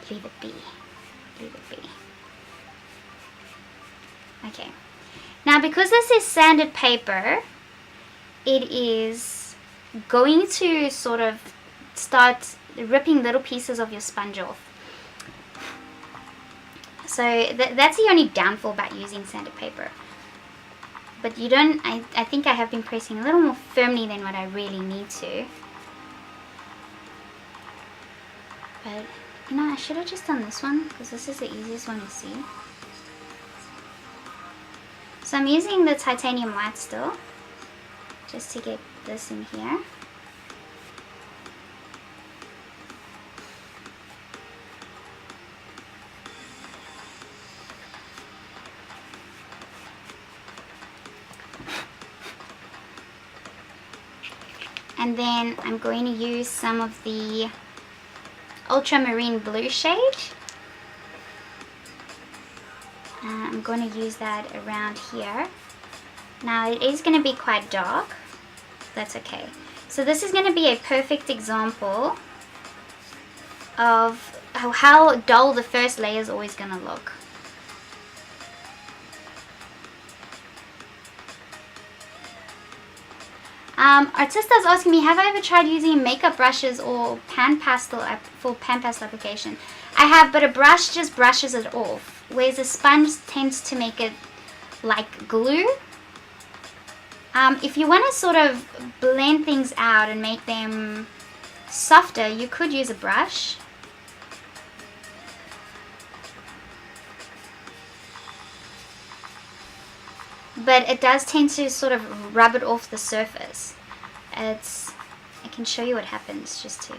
Leave it be. Leave it be. Okay. Now because this is sanded paper, it is going to sort of start ripping little pieces of your sponge off. So that's the only downfall about using sanded paper. But you don't, I think I have been pressing a little more firmly than what I really need to. But, you know, I should have just done this one because this is the easiest one to see. So I'm using the titanium white still, just to get this in here. And then I'm going to use some of the ultramarine blue shade. I'm going to use that around here. Now it is going to be quite dark. That's okay. So this is going to be a perfect example of how dull the first layer is always going to look. Artista is asking me, have I ever tried using makeup brushes or pan pastel for pan pastel application? I have, but a brush just brushes it off, whereas a sponge tends to make it like glue. If you want to sort of blend things out and make them softer, you could use a brush. But it does tend to sort of rub it off the surface. I can show you what happens just to,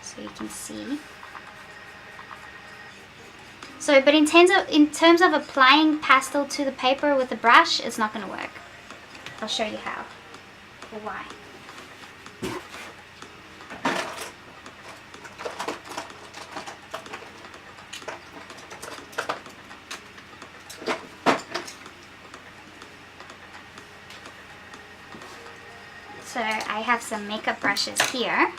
so you can see. So, but in terms of applying pastel to the paper with a brush, it's not going to work. I'll show you how or why. So I have some makeup brushes here.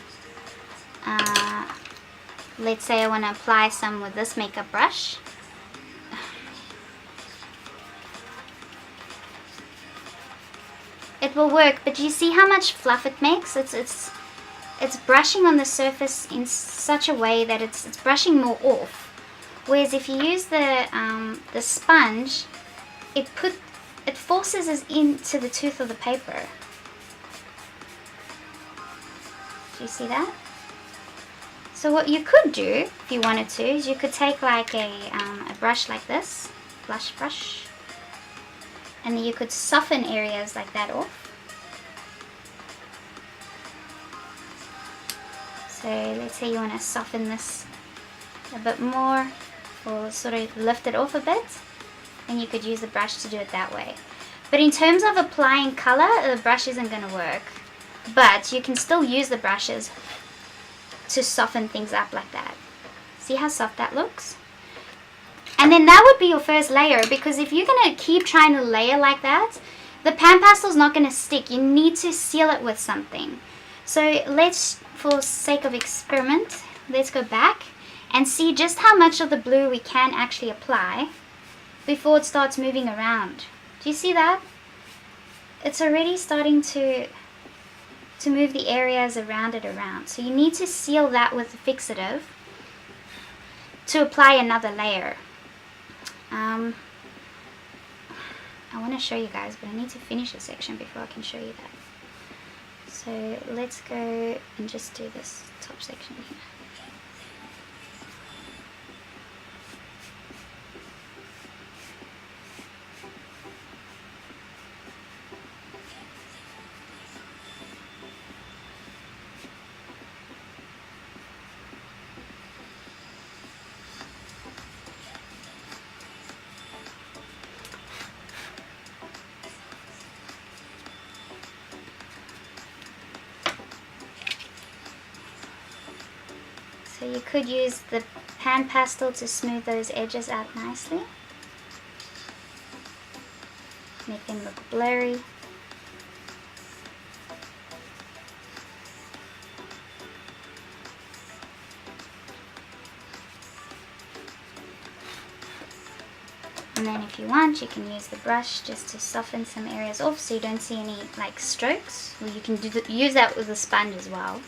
Let's say I want to apply some with this makeup brush. It will work, but you see how much fluff it makes? It's brushing on the surface in such a way that it's brushing more off. Whereas if you use the sponge, it forces it into the tooth of the paper. Do you see that? So what you could do, if you wanted to, is you could take like a brush like this, blush brush, and you could soften areas like that off. So let's say you want to soften this a bit more, or sort of lift it off a bit, and you could use the brush to do it that way. But in terms of applying color, the brush isn't going to work. But you can still use the brushes to soften things up like that. See how soft that looks? And then that would be your first layer, because if you're going to keep trying to layer like that, the pan pastel is not going to stick. You need to seal it with something. So let's, for sake of experiment, let's go back and see just how much of the blue we can actually apply before it starts moving around. Do you see that? It's already starting to move the areas around it around. So you need to seal that with a fixative to apply another layer. I want to show you guys, but I need to finish this section before I can show you that. So let's go and just do this top section here. So you could use the pan pastel to smooth those edges out nicely. Make them look blurry. And then if you want, you can use the brush just to soften some areas off so you don't see any like strokes. Or you can use that with a sponge as well.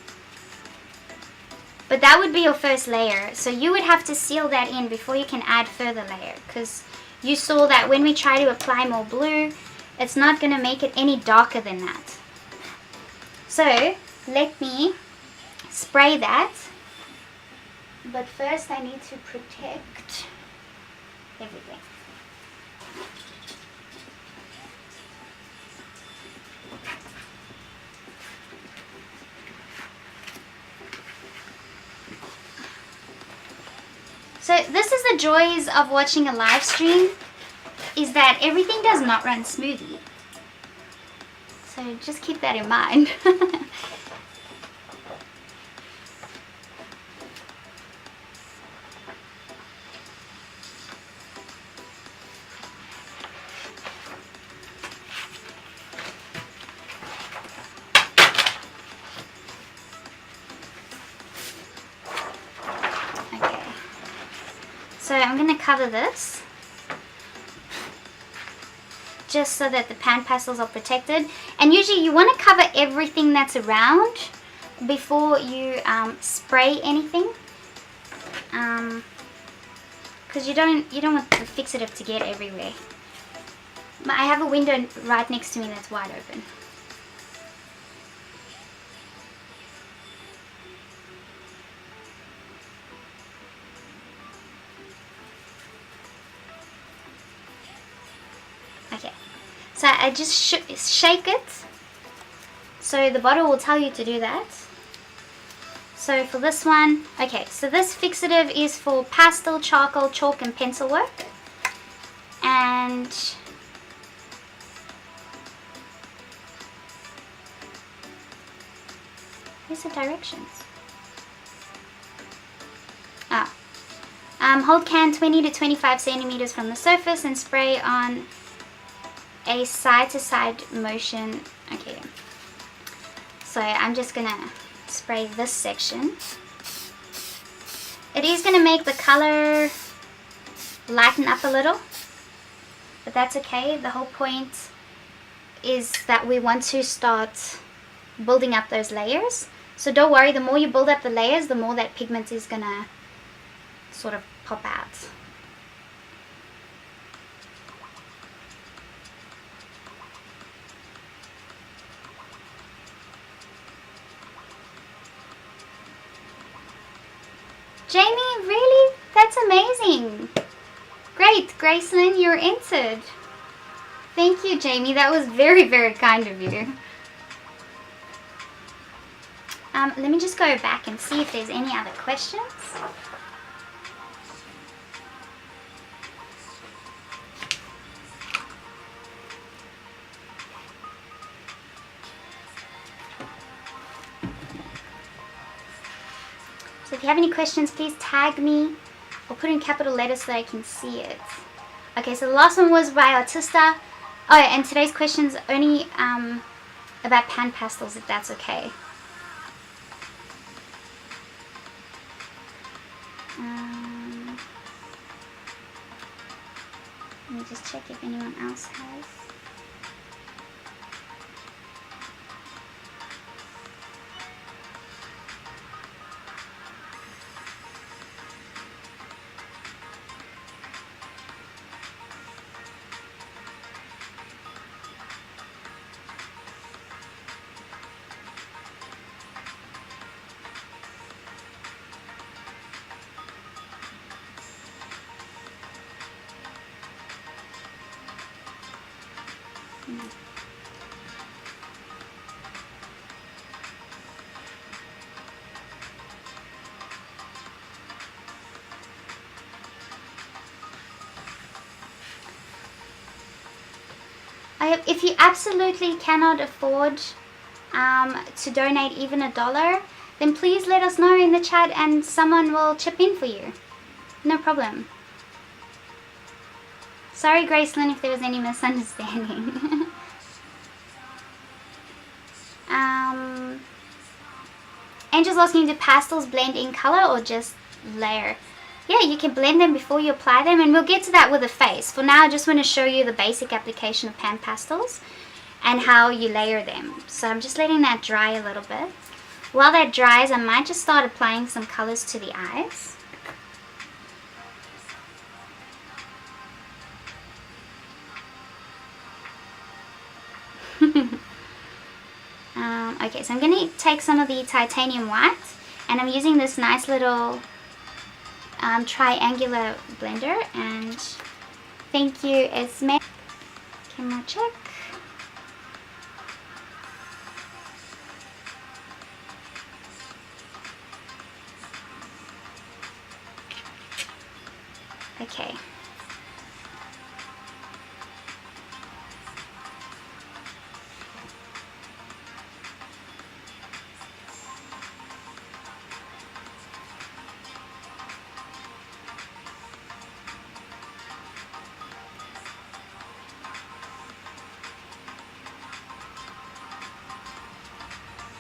But that would be your first layer. So you would have to seal that in before you can add further layer. Because you saw that when we try to apply more blue, it's not going to make it any darker than that. So let me spray that. But first I need to protect everything. So this is the joys of watching a live stream, is that everything does not run smoothly. So just keep that in mind. So I'm going to cover this just so that the pan pastels are protected. And usually you want to cover everything that's around before you spray anything, because you don't want the fixative to get everywhere. I have a window right next to me that's wide open. Okay, so I just shake it, so the bottle will tell you to do that. So for this one, okay, so this fixative is for pastel, charcoal, chalk and pencil work. And here's the directions. Hold can 20 to 25 centimeters from the surface and spray on a side-to-side motion. Okay, so I'm just gonna spray this section. It is gonna make the color lighten up a little, but that's okay. The whole point is that we want to start building up those layers. So don't worry, the more you build up the layers, the more that pigment is gonna sort of pop out. Jamie, really? That's amazing. Great, Gracelyn, you're entered. Thank you, Jamie. That was very, very kind of you. Let me just go back and see if there's any other questions. So if you have any questions, please tag me or put in capital letters so that I can see it. Okay, so the last one was by Artista. Oh, and today's question's only about pan pastels, if that's okay. Let me just check if anyone else has. If you absolutely cannot afford to donate even $1, then please let us know in the chat and someone will chip in for you. No problem. Sorry, Gracelyn, if there was any misunderstanding. Angel's asking, do pastels blend in color or just layer? yeah, you can blend them before you apply them, and we'll get to that with the face. For now, I just want to show you the basic application of pan pastels and how you layer them. So I'm just letting that dry a little bit. While that dries, I might just start applying some colors to the eyes. Okay, so I'm going to take some of the titanium white, and I'm using this nice little triangular blender. And thank you, Esme. Camera check. Okay.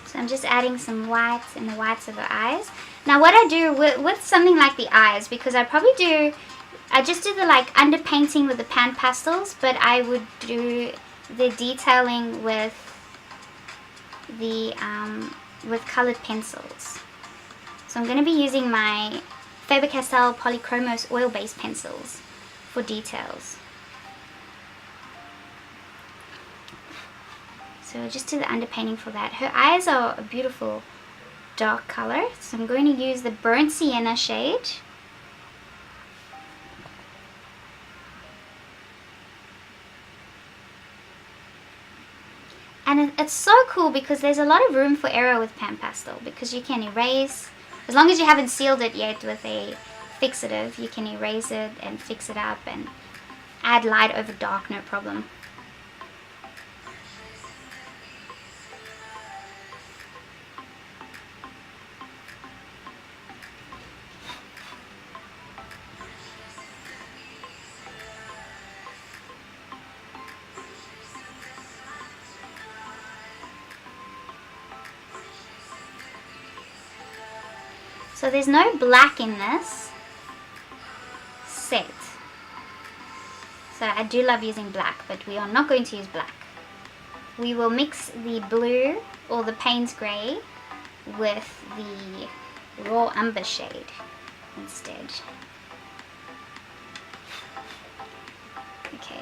So I'm just adding some white in the whites of the eyes. Now what I do with something like the eyes, because I just do the like underpainting with the pan pastels, but I would do the detailing with the with colored pencils. So I'm going to be using my Faber-Castell Polychromos oil-based pencils for details. So just do the underpainting for that. Her eyes are a beautiful dark color, so I'm going to use the burnt sienna shade. And it's so cool because there's a lot of room for error with pan pastel, because you can erase, as long as you haven't sealed it yet with a fixative, you can erase it and fix it up and add light over dark, no problem. So there's no black in this set. So I do love using black, but we are not going to use black. We will mix the blue or the Payne's Grey with the raw umber shade instead. Okay.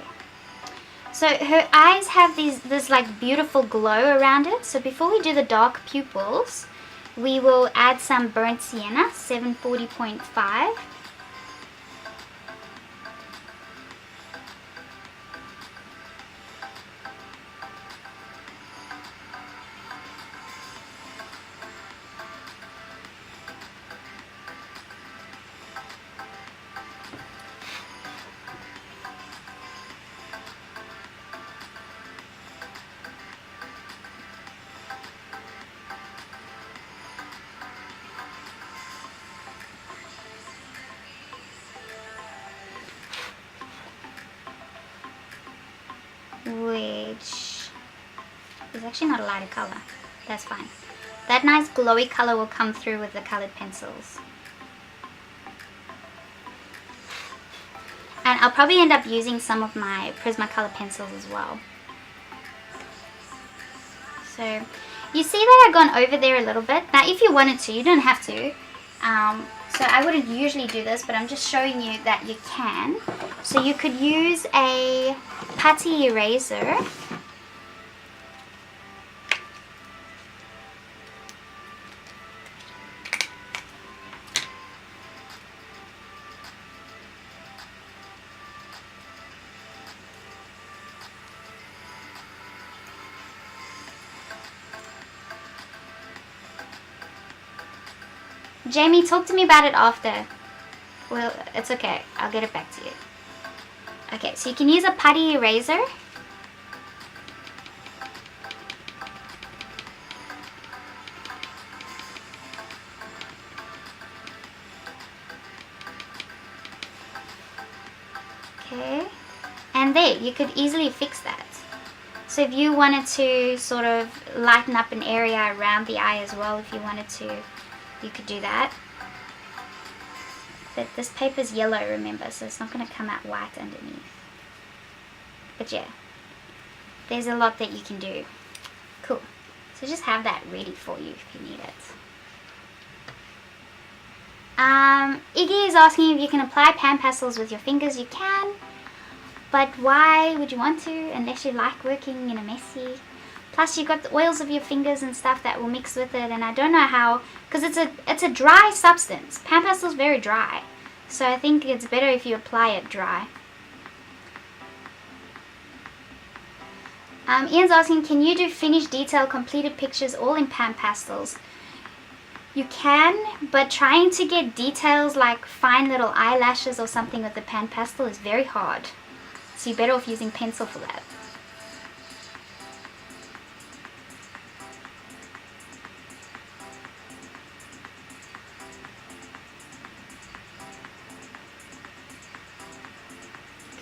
So her eyes have this like beautiful glow around it. So before we do the dark pupils, we will add some burnt sienna, 740.5. Which is actually not a lighter color. That's fine. That nice glowy color will come through with the colored pencils. And I'll probably end up using some of my Prismacolor pencils as well. So you see that I've gone over there a little bit. Now if you wanted to, you don't have to. So I wouldn't usually do this, but I'm just showing you that you can. So you could use a putty eraser. Jamie, talk to me about it after. Well, it's okay. I'll get it back to you. Okay, so you can use a putty eraser. Okay, and there, you could easily fix that. So if you wanted to sort of lighten up an area around the eye as well, if you wanted to, you could do that. But this paper's yellow, remember, so it's not going to come out white underneath. But yeah, there's a lot that you can do. Cool. So just have that ready for you if you need it. Iggy is asking if you can apply pan pastels with your fingers. You can, but why would you want to unless you like working in a messy? Plus you've got the oils of your fingers and stuff that will mix with it, and I don't know how, because it's a dry substance. Pan pastel is very dry, so I think it's better if you apply it dry. Ian's asking, can you do finished detail completed pictures all in pan pastels? You can, but trying to get details like fine little eyelashes or something with the pan pastel is very hard, so you're better off using pencil for that.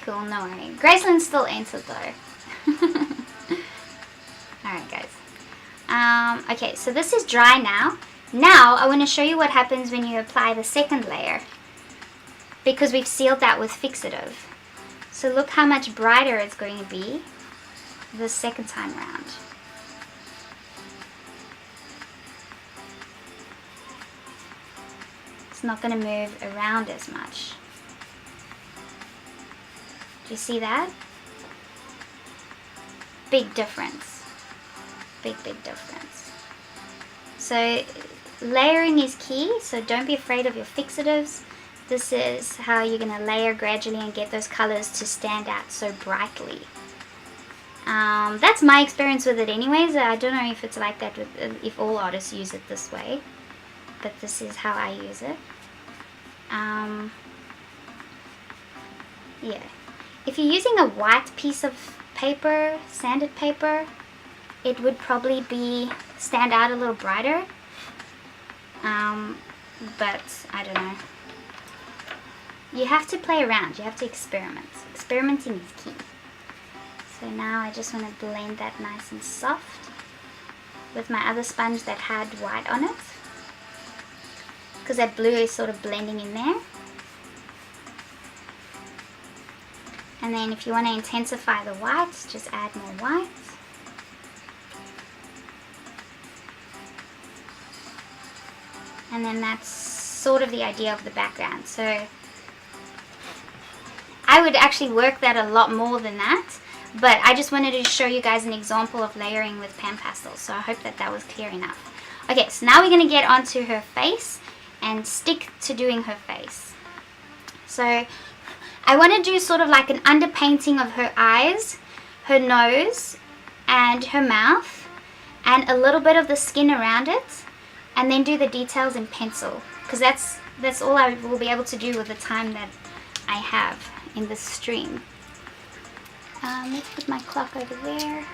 Cool, no worry. Graceland still entered though. Alright guys. Okay, so this is dry now. Now I want to show you what happens when you apply the second layer, because we've sealed that with fixative. So look how much brighter it's going to be the second time round. It's not going to move around as much. Do you see that? Big difference. Big difference. So layering is key, so don't be afraid of your fixatives. This is how you're going to layer gradually and get those colors to stand out so brightly. That's my experience with it anyways. I don't know if it's like that with, if all artists use it this way, but this is how I use it. Yeah. If you're using a white piece of paper, sanded paper, it would probably stand out a little brighter. But I don't know. You have to play around. You have to experiment. Experimenting is key. So now I just want to blend that nice and soft with my other sponge that had white on it, because that blue is sort of blending in there. And then if you want to intensify the white, just add more white. And then that's sort of the idea of the background. So I would actually work that a lot more than that, but I just wanted to show you guys an example of layering with pan pastels, so I hope that that was clear enough. Okay, so now we're going to get onto her face and stick to doing her face. So I want to do sort of like an underpainting of her eyes, her nose, and her mouth, and a little bit of the skin around it, and then do the details in pencil, because that's all I will be able to do with the time that I have in this stream. Let's put my clock over there.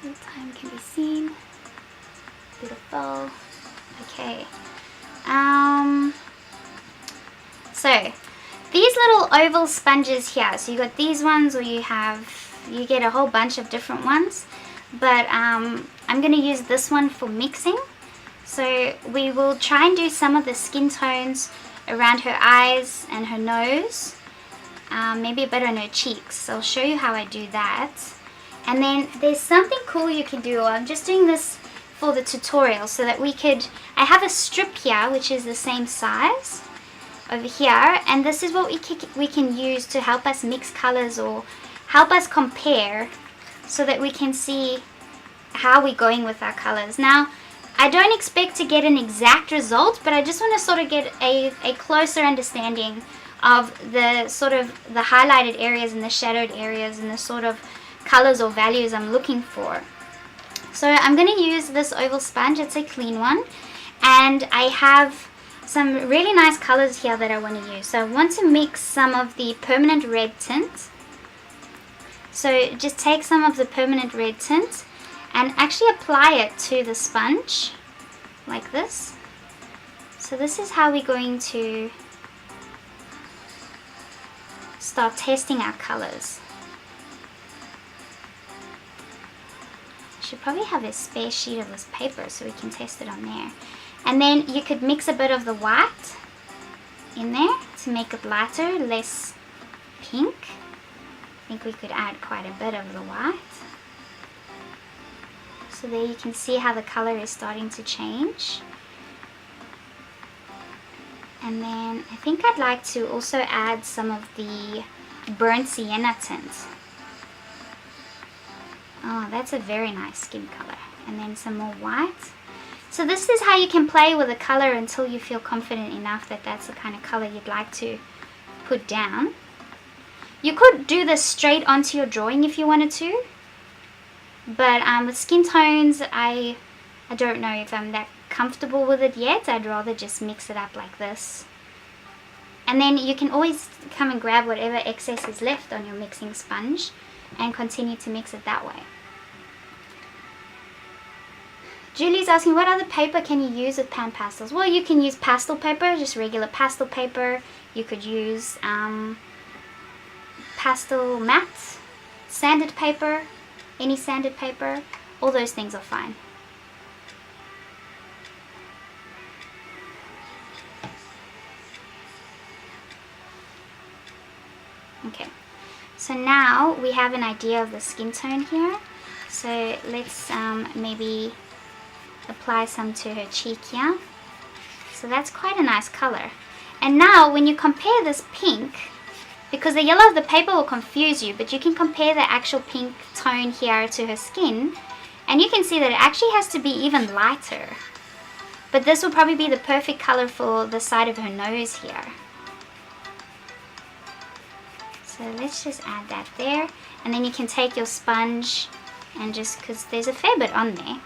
The time can be seen. Beautiful. Okay. So these little oval sponges here, so you got these ones, or you get a whole bunch of different ones, but I'm going to use this one for mixing. So we will try and do some of the skin tones around her eyes and her nose, maybe a bit on her cheeks. So I'll show you how I do that. And then there's something cool you can do. I'm just doing this for the tutorial so that I have a strip here which is the same size over here, and this is what we can use to help us mix colors or help us compare, so that we can see how we're going with our colors. Now, I don't expect to get an exact result, but I just want to sort of get a closer understanding of the sort of the highlighted areas and the shadowed areas and the sort of colors or values I'm looking for. So I'm going to use this oval sponge. It's a clean one, and I have some really nice colors here that I want to use. So I want to mix some of the permanent red tint. So just take some of the permanent red tint and actually apply it to the sponge like this. So this is how we're going to start testing our colors. I should probably have a spare sheet of this paper so we can test it on there. And then you could mix a bit of the white in there to make it lighter, less pink. I think we could add quite a bit of the white. So there you can see how the color is starting to change. And then I think I'd like to also add some of the burnt sienna tint. Oh, that's a very nice skin color. And then some more white. So this is how you can play with the color until you feel confident enough that that's the kind of color you'd like to put down. You could do this straight onto your drawing if you wanted to. But with skin tones, I don't know if I'm that comfortable with it yet. I'd rather just mix it up like this. And then you can always come and grab whatever excess is left on your mixing sponge and continue to mix it that way. Julie's asking, what other paper can you use with Pan Pastels? Well, you can use pastel paper, just regular pastel paper. You could use pastel matte, sanded paper, any sanded paper. All those things are fine. Okay, so now we have an idea of the skin tone here. So let's maybe apply some to her cheek here. So that's quite a nice color. And now when you compare this pink, because the yellow of the paper will confuse you, but you can compare the actual pink tone here to her skin, and you can see that it actually has to be even lighter. But this will probably be the perfect color for the side of her nose here. So let's just add that there, and then you can take your sponge and just, because there's a fair bit on there,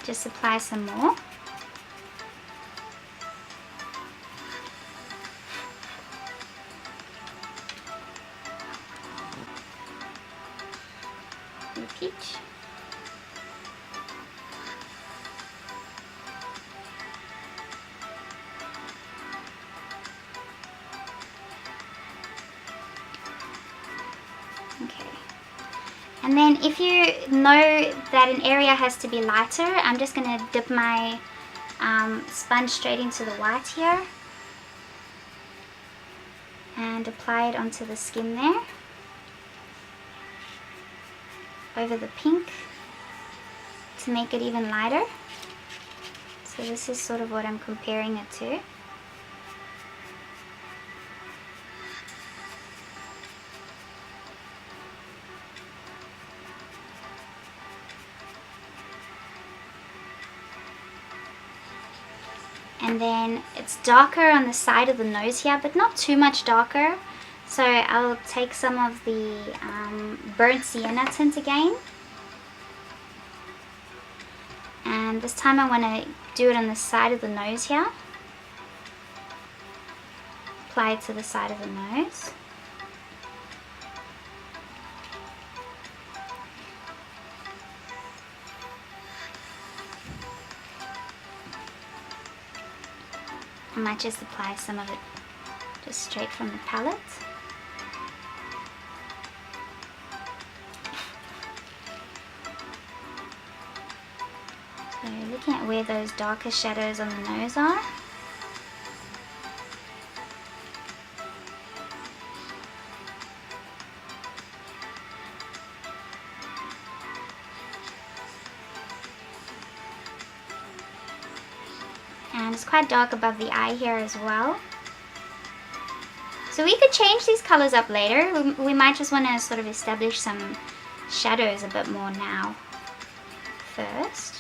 just apply some more. The peach. Okay. And then if you know that an area has to be lighter, I'm just going to dip my sponge straight into the white here and apply it onto the skin there, over the pink to make it even lighter. So this is sort of what I'm comparing it to. And then it's darker on the side of the nose here, but not too much darker. So I'll take some of the burnt sienna tint again. And this time I want to do it on the side of the nose here. Apply it to the side of the nose. I might just apply some of it just straight from the palette. So looking at where those darker shadows on the nose are. And it's quite dark above the eye here as well. So we could change these colors up later. We might just want to sort of establish some shadows a bit more now first.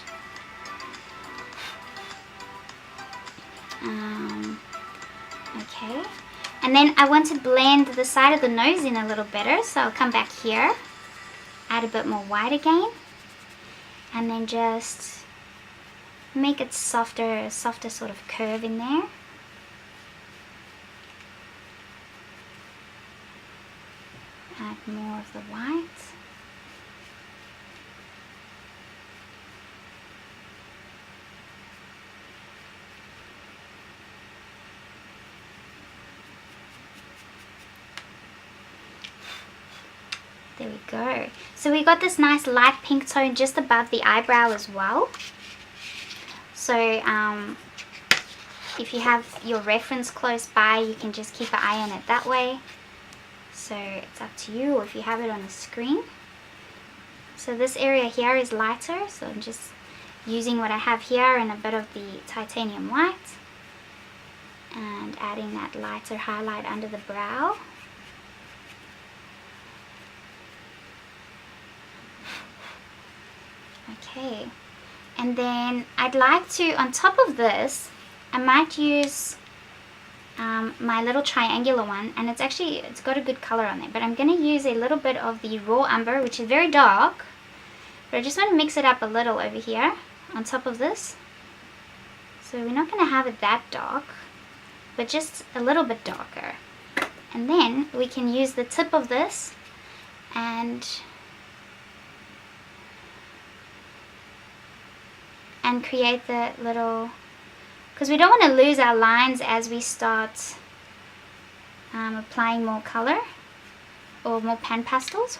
Okay, and then I want to blend the side of the nose in a little better, so I'll come back here, add a bit more white again, and then just make it softer, a softer sort of curve in there. Add more of the white. There we go. So we got this nice light pink tone just above the eyebrow as well. So So if you have your reference close by, you can just keep an eye on it that way. So it's up to you, or if you have it on the screen. So this area here is lighter, so I'm just using what I have here and a bit of the titanium white and adding that lighter highlight under the brow. Okay, and then I'd like to, on top of this, I might use my little triangular one, and it's got a good color on there, but I'm going to use a little bit of the raw umber, which is very dark, but I just want to mix it up a little over here on top of this. So we're not going to have it that dark, but just a little bit darker. And then we can use the tip of this and create the little, because we don't want to lose our lines as we start applying more color or more pan pastels.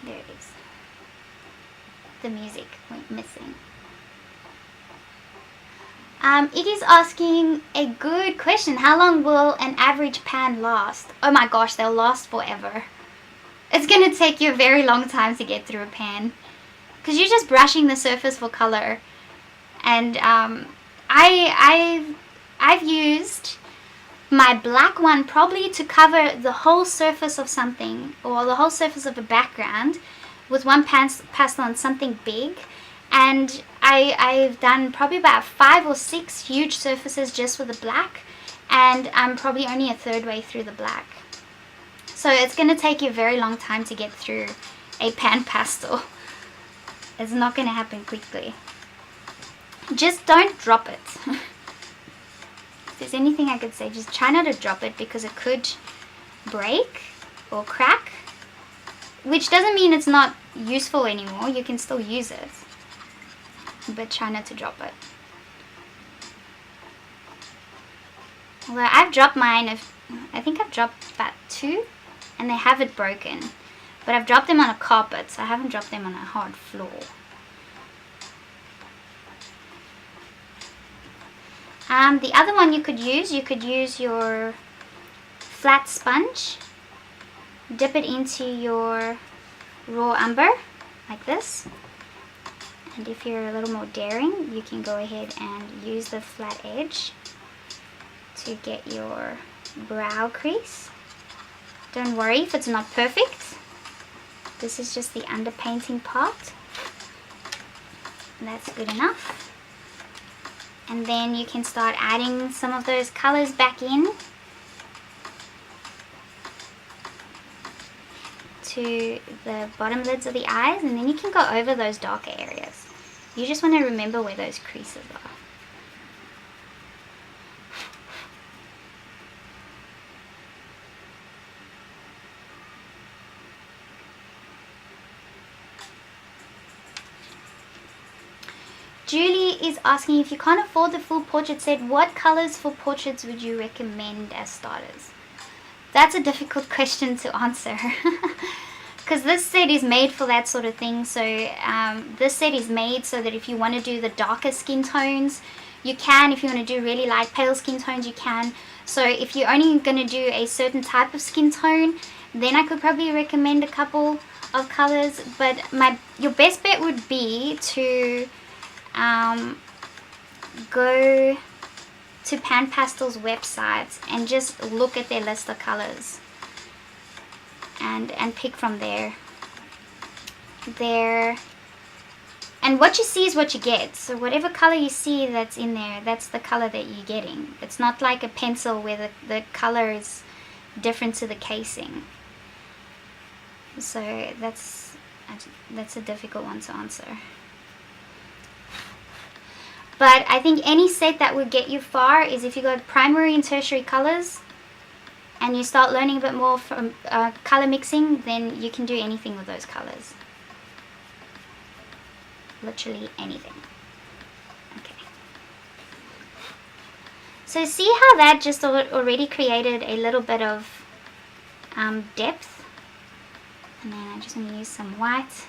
There it is. The music went missing. Iggy's asking a good question. How long will an average pan last? Oh my gosh, they'll last forever. It's going to take you a very long time to get through a pan, because you're just brushing the surface for color. And I've used my black one probably to cover the whole surface of something, or the whole surface of a background, with one pastel on something big. And I've done probably about 5 or 6 huge surfaces just with the black, and I'm probably only a third way through the black. So it's going to take you a very long time to get through a pan pastel. It's not going to happen quickly. Just don't drop it. If there's anything I could say, just try not to drop it, because it could break or crack, which doesn't mean it's not useful anymore. You can still use it, but try not to drop it. Well, I've dropped mine, I think I've dropped about 2, and they haven't broken, but I've dropped them on a carpet, so I haven't dropped them on a hard floor. The other one you could use your flat sponge, dip it into your raw umber like this, and if you're a little more daring, you can go ahead and use the flat edge to get your brow crease. Don't worry if it's not perfect. This is just the underpainting part. That's good enough. And then you can start adding some of those colors back in to the bottom lids of the eyes, and then you can go over those darker areas. You just want to remember where those creases are. Julie is asking, if you can't afford the full portrait set, what colors for portraits would you recommend as starters? That's a difficult question to answer, because this set is made for that sort of thing. So this set is made so that if you want to do the darker skin tones, you can. If you want to do really light pale skin tones, you can. So if you're only going to do a certain type of skin tone, then I could probably recommend a couple of colors. But your best bet would be to go to Pan Pastel's website and just look at their list of colors and pick from there. And what you see is what you get. So whatever color you see that's in there, that's the color that you're getting. It's not like a pencil where the color is different to the casing. So that's a difficult one to answer. But I think any set that would get you far is if you go primary and tertiary colors and you start learning a bit more from color mixing, then you can do anything with those colors. Literally anything. Okay. So see how that just already created a little bit of depth? And then I'm just going to use some white.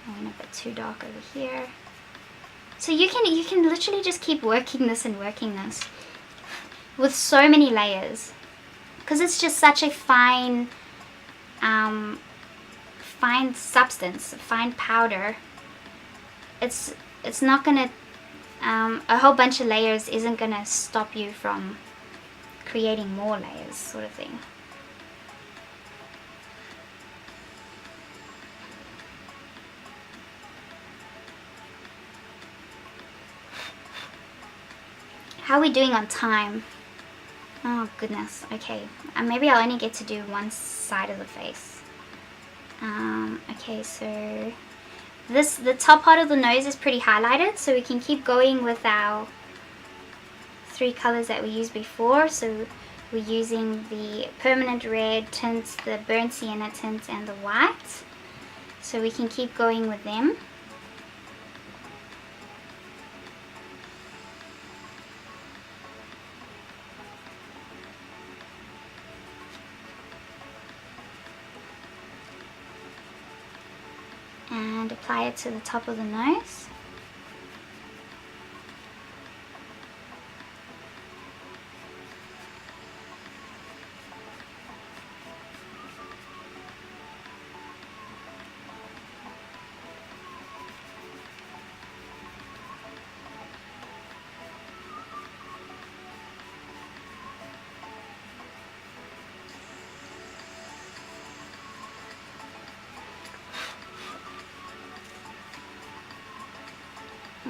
I went a bit too dark over here. So you can literally just keep working this and working this with so many layers, because it's just such a fine fine substance, fine powder. It's not gonna a whole bunch of layers isn't gonna stop you from creating more layers, sort of thing. How are we doing on time? Oh goodness, okay. Maybe I'll only get to do one side of the face. Okay, so the top part of the nose is pretty highlighted, so we can keep going with our 3 colors that we used before. So we're using the permanent red tint, the burnt sienna tint, and the white. So we can keep going with them. And apply it to the top of the nose.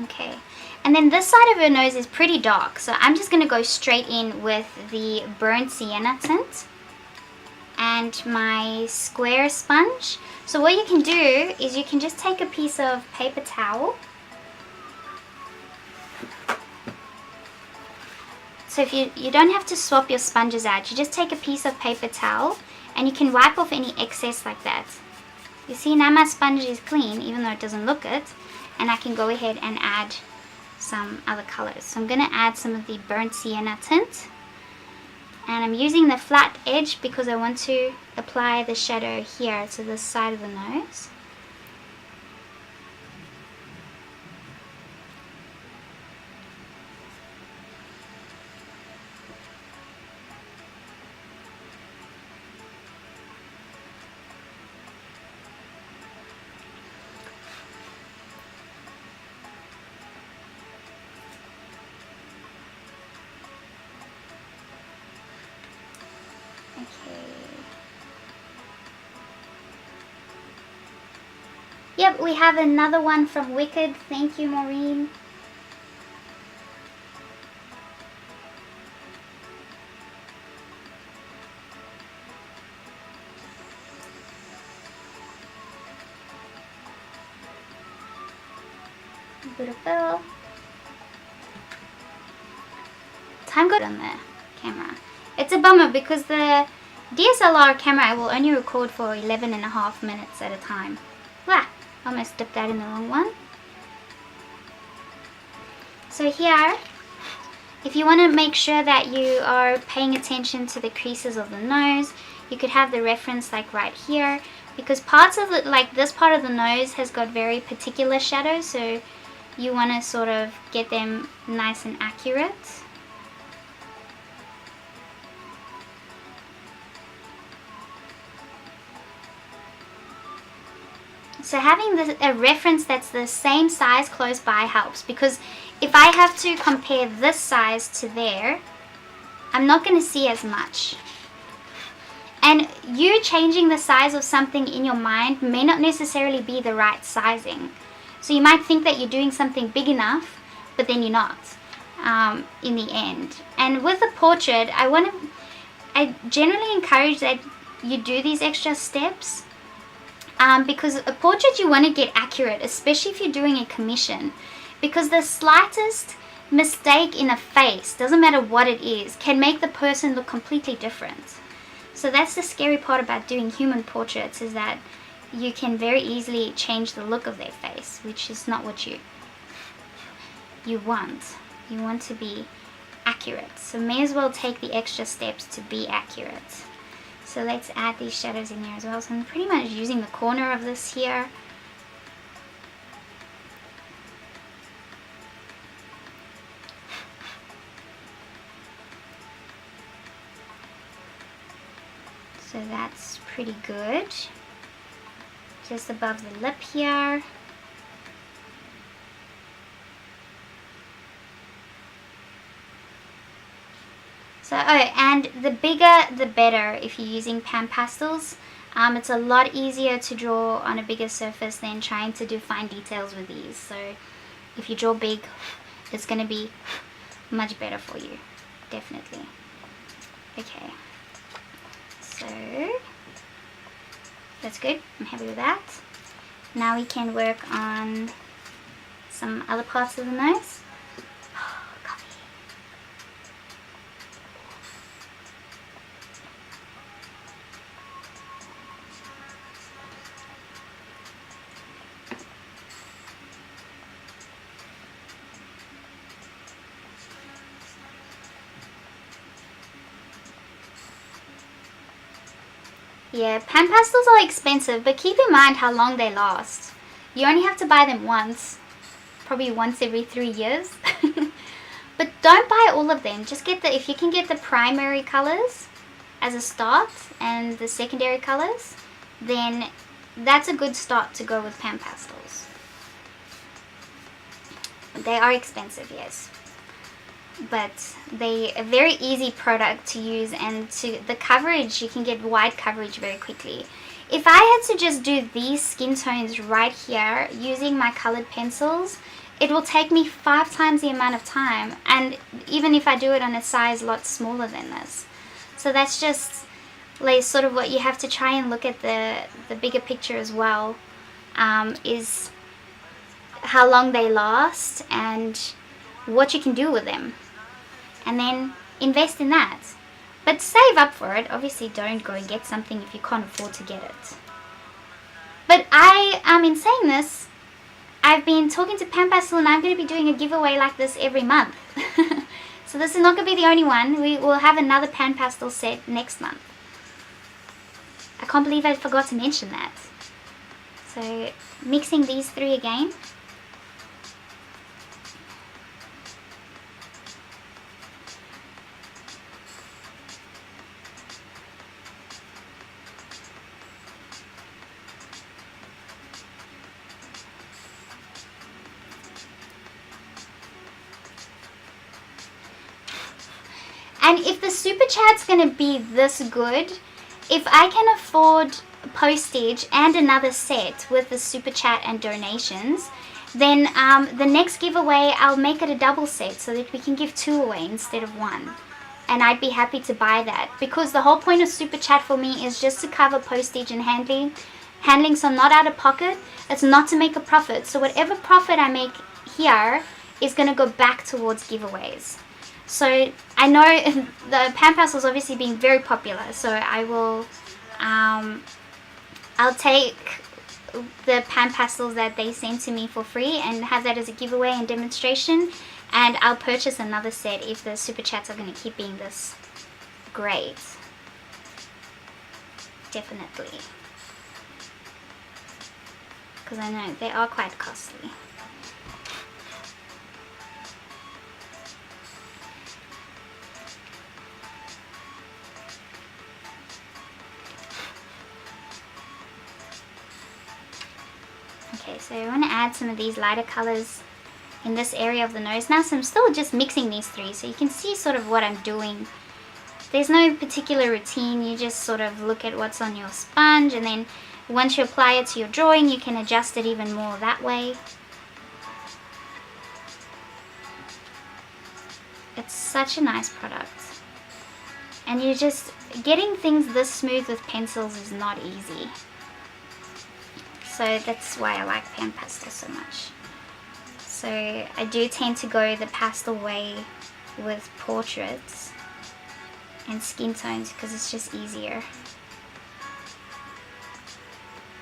Okay, and then this side of her nose is pretty dark, so I'm just going to go straight in with the burnt sienna tint and my square sponge. So what you can do is you can just take a piece of paper towel. So if you don't have to swap your sponges out, you just take a piece of paper towel and you can wipe off any excess like that. You see, now my sponge is clean, even though it doesn't look it. And I can go ahead and add some other colors. So I'm going to add some of the burnt sienna tint. And I'm using the flat edge because I want to apply the shadow here to this side of the nose. Yep, we have another one from Wicked. Thank you, Maureen. Beautiful. Time good on the camera. It's a bummer because the DSLR camera will only record for 11.5 minutes at a time. Wow, almost dipped that in the wrong one. So here, if you want to make sure that you are paying attention to the creases of the nose, you could have the reference like right here, because parts of it, like this part of the nose has got very particular shadows, so you want to sort of get them nice and accurate. So having a reference that's the same size close by helps, because if I have to compare this size to there, I'm not going to see as much. And you changing the size of something in your mind may not necessarily be the right sizing. So you might think that you're doing something big enough, but then you're not in the end. And with a portrait, I generally encourage that you do these extra steps. Because a portrait you want to get accurate, especially if you're doing a commission, because the slightest mistake in a face, doesn't matter what it is, can make the person look completely different. So that's the scary part about doing human portraits, is that you can very easily change the look of their face, which is not what you want. You want to be accurate. So may as well take the extra steps to be accurate. So let's add these shadows in there as well. So I'm pretty much using the corner of this here. So that's pretty good. Just above the lip here. So, oh, and the bigger the better if you're using Pan Pastels. It's a lot easier to draw on a bigger surface than trying to do fine details with these. So if you draw big, it's going to be much better for you, definitely. Okay, so that's good. I'm happy with that. Now we can work on some other parts of the nose. Yeah, Pan Pastels are expensive, but keep in mind how long they last. You only have to buy them once, probably once every 3 years. But don't buy all of them. Just get if you can get the primary colors as a start and the secondary colors, then that's a good start to go with Pan Pastels. They are expensive, yes, but they a very easy product to use, and the coverage, you can get wide coverage very quickly. If I had to just do these skin tones right here using my colored pencils, it will take me 5 times the amount of time, and even if I do it on a size a lot smaller than this. So that's just like sort of what you have to try and look at the bigger picture as well, is how long they last and what you can do with them, and then invest in that. But save up for it. Obviously don't go and get something if you can't afford to get it. But in saying this, I've been talking to Pan Pastel, and I'm going to be doing a giveaway like this every month. So this is not going to be the only one. We will have another Pan Pastel set next month. I can't believe I forgot to mention that. So mixing these 3 again. And if the super chat's going to be this good, if I can afford postage and another set with the super chat and donations, then the next giveaway I'll make it a double set so that we can give 2 away instead of 1. And I'd be happy to buy that, because the whole point of super chat for me is just to cover postage and handling, so I'm not out of pocket. It's not to make a profit. So whatever profit I make here is going to go back towards giveaways. So I know the Pan Pastels obviously being very popular, so I will, I'll take the Pan Pastels that they send to me for free and have that as a giveaway and demonstration, and I'll purchase another set if the super chats are going to keep being this great. Definitely. Because I know they are quite costly. Okay, so I want to add some of these lighter colors in this area of the nose now. So I'm still just mixing these 3, so you can see sort of what I'm doing. There's no particular routine, you just sort of look at what's on your sponge, and then once you apply it to your drawing, you can adjust it even more that way. It's such a nice product. And you just, getting things this smooth with pencils is not easy. So that's why I like Pan Pastel so much. So I do tend to go the pastel way with portraits and skin tones because it's just easier.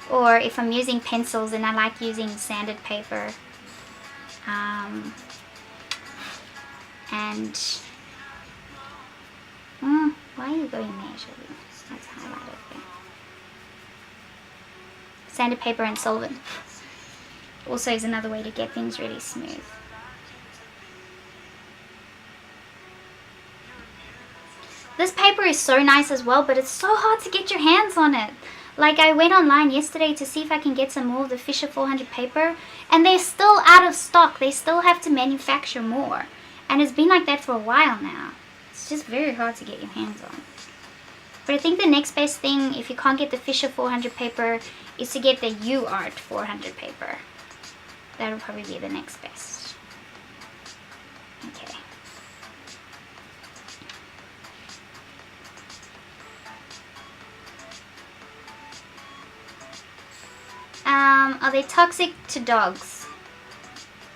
Or if I'm using pencils, then I like using sanded paper. And Why are you going there, Sheldene? Let's highlight it there. Sandpaper and solvent also is another way to get things really smooth. This paper is so nice as well, but it's so hard to get your hands on it. Like, I went online yesterday to see if I can get some more of the Fisher 400 paper, and they're still out of stock. They still have to manufacture more, and it's been like that for a while now. It's just very hard to get your hands on. But I think the next best thing, if you can't get the Fisher 400 paper, is to get the UArt 400 paper. That'll probably be the next best. Okay. Are they toxic to dogs?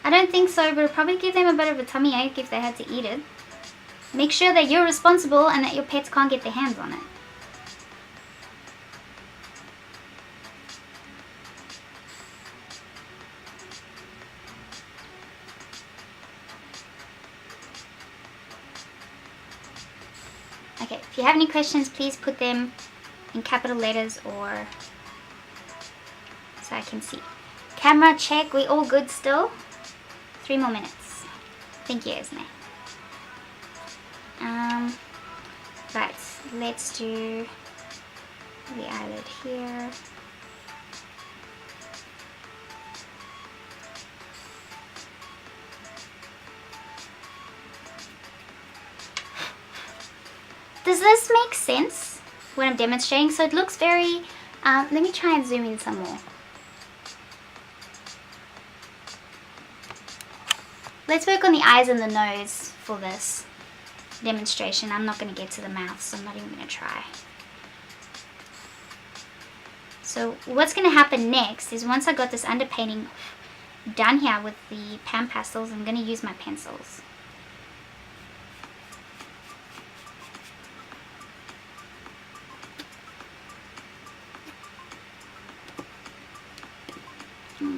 I don't think so, but it'll probably give them a bit of a tummy ache if they had to eat it. Make sure that you're responsible and that your pets can't get their hands on it. Okay, if you have any questions, please put them in capital letters or so I can see. Camera check, we all good still? 3 more minutes. Thank you, Esme. Right, let's do the eyelid here. Does this make sense when I'm demonstrating? So it looks very, let me try and zoom in some more. Let's work on the eyes and the nose for this demonstration. I'm not going to get to the mouth, so I'm not even going to try. So what's going to happen next is once I got this underpainting done here with the Pan Pastels, I'm going to use my pencils.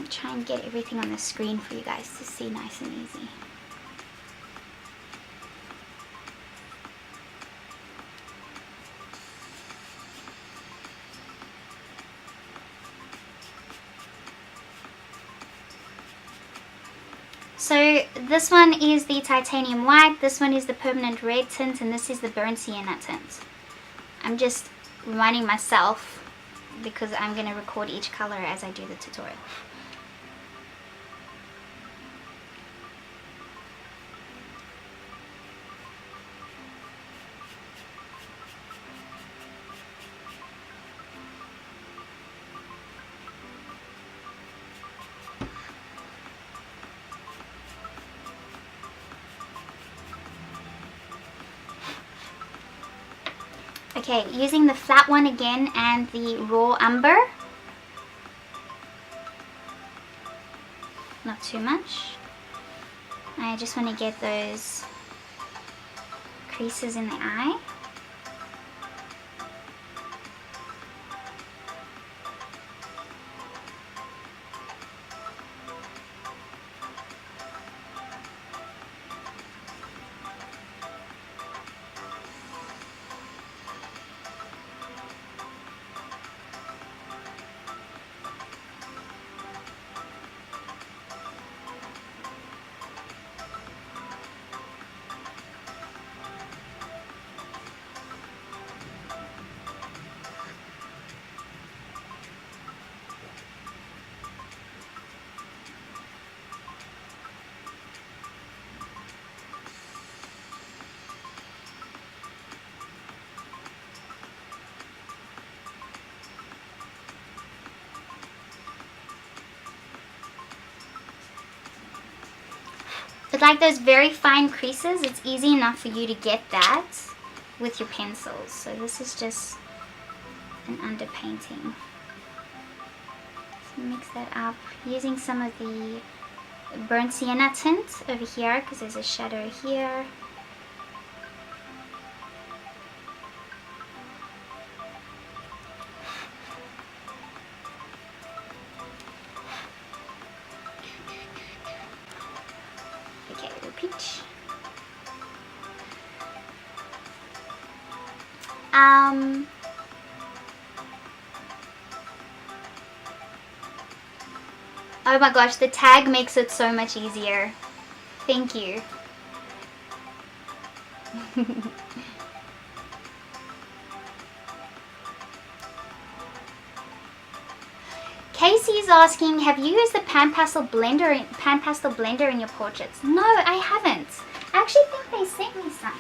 Try and get everything on the screen for you guys to see nice and easy. So this one is the titanium white, this one is the permanent red tint, and this is the burnt sienna tint. I'm just reminding myself because I'm going to record each color as I do the tutorial. Okay, using the flat one again and the raw umber. Not too much. I just want to get those creases in the eye. But like those very fine creases, it's easy enough for you to get that with your pencils. So this is just an underpainting. So mix that up using some of the burnt sienna tint over here because there's a shadow here. Oh my gosh, the tag makes it so much easier. Thank you. Casey's asking, have you used the Pan Pastel blender in your portraits? No, I haven't. I actually think they sent me some.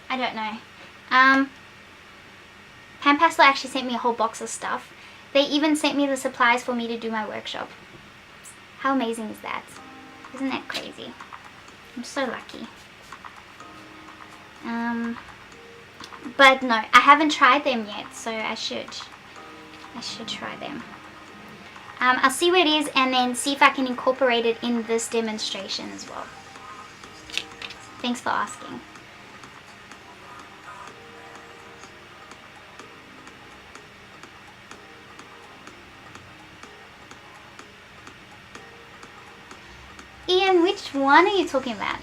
I don't know. Pan Pastel actually sent me a whole box of stuff. They even sent me the supplies for me to do my workshop. How amazing is that? Isn't that crazy? I'm so lucky. But no, I haven't tried them yet, so I should try them. I'll see what it is and then see if I can incorporate it in this demonstration as well. Thanks for asking. Ian, which one are you talking about?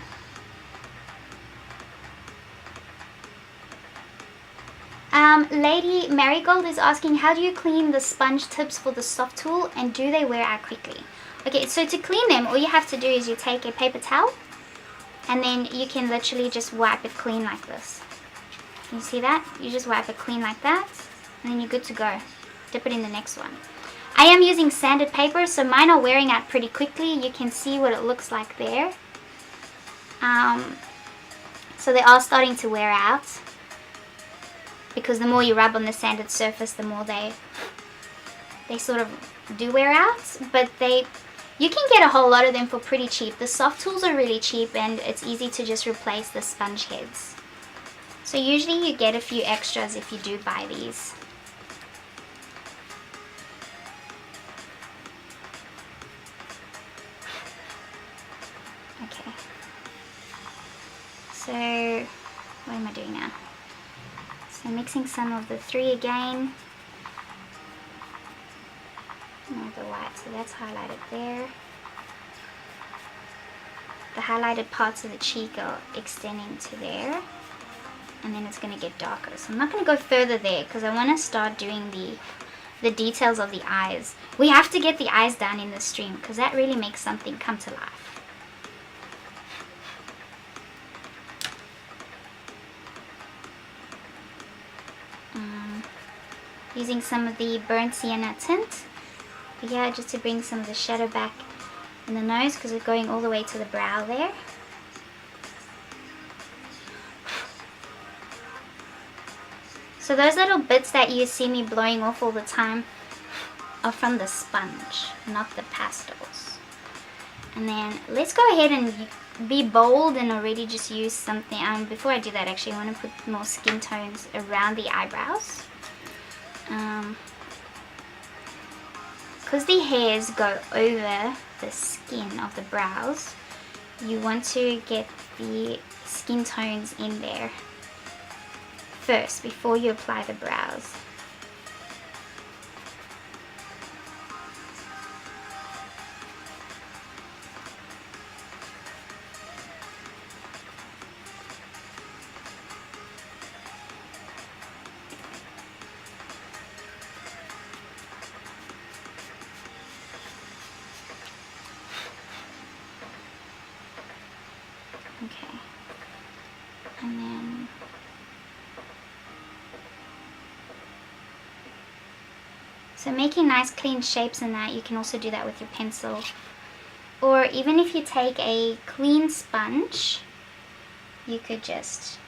Lady Marigold is asking, how do you clean the sponge tips for the Sofft Tool and do they wear out quickly? Okay, so to clean them, all you have to do is you take a paper towel and then you can literally just wipe it clean like this. Can you see that? You just wipe it clean like that and then you're good to go. Dip it in the next one. I am using sanded paper, so mine are wearing out pretty quickly. You can see what it looks like there. So they are starting to wear out, because the more you rub on the sanded surface, the more they sort of do wear out. But you can get a whole lot of them for pretty cheap. The Sofft Tools are really cheap and it's easy to just replace the sponge heads. So usually you get a few extras if you do buy these. Okay. So what am I doing now? So mixing some of the 3 again. More of the white, so that's highlighted there. The highlighted parts of the cheek are extending to there. And then it's going to get darker. So I'm not going to go further there because I want to start doing the details of the eyes. We have to get the eyes done in this stream because that really makes something come to life. Using some of the burnt sienna tint. Yeah, just to bring some of the shadow back in the nose because we're going all the way to the brow there. So those little bits that you see me blowing off all the time are from the sponge, not the pastels. And then let's go ahead and be bold and already just use something. Before I do that, actually, I want to put more skin tones around the eyebrows. Because the hairs go over the skin of the brows, you want to get the skin tones in there first before you apply the brows. Okay, and then so making nice clean shapes in that, you can also do that with your pencil, or even if you take a clean sponge, you could just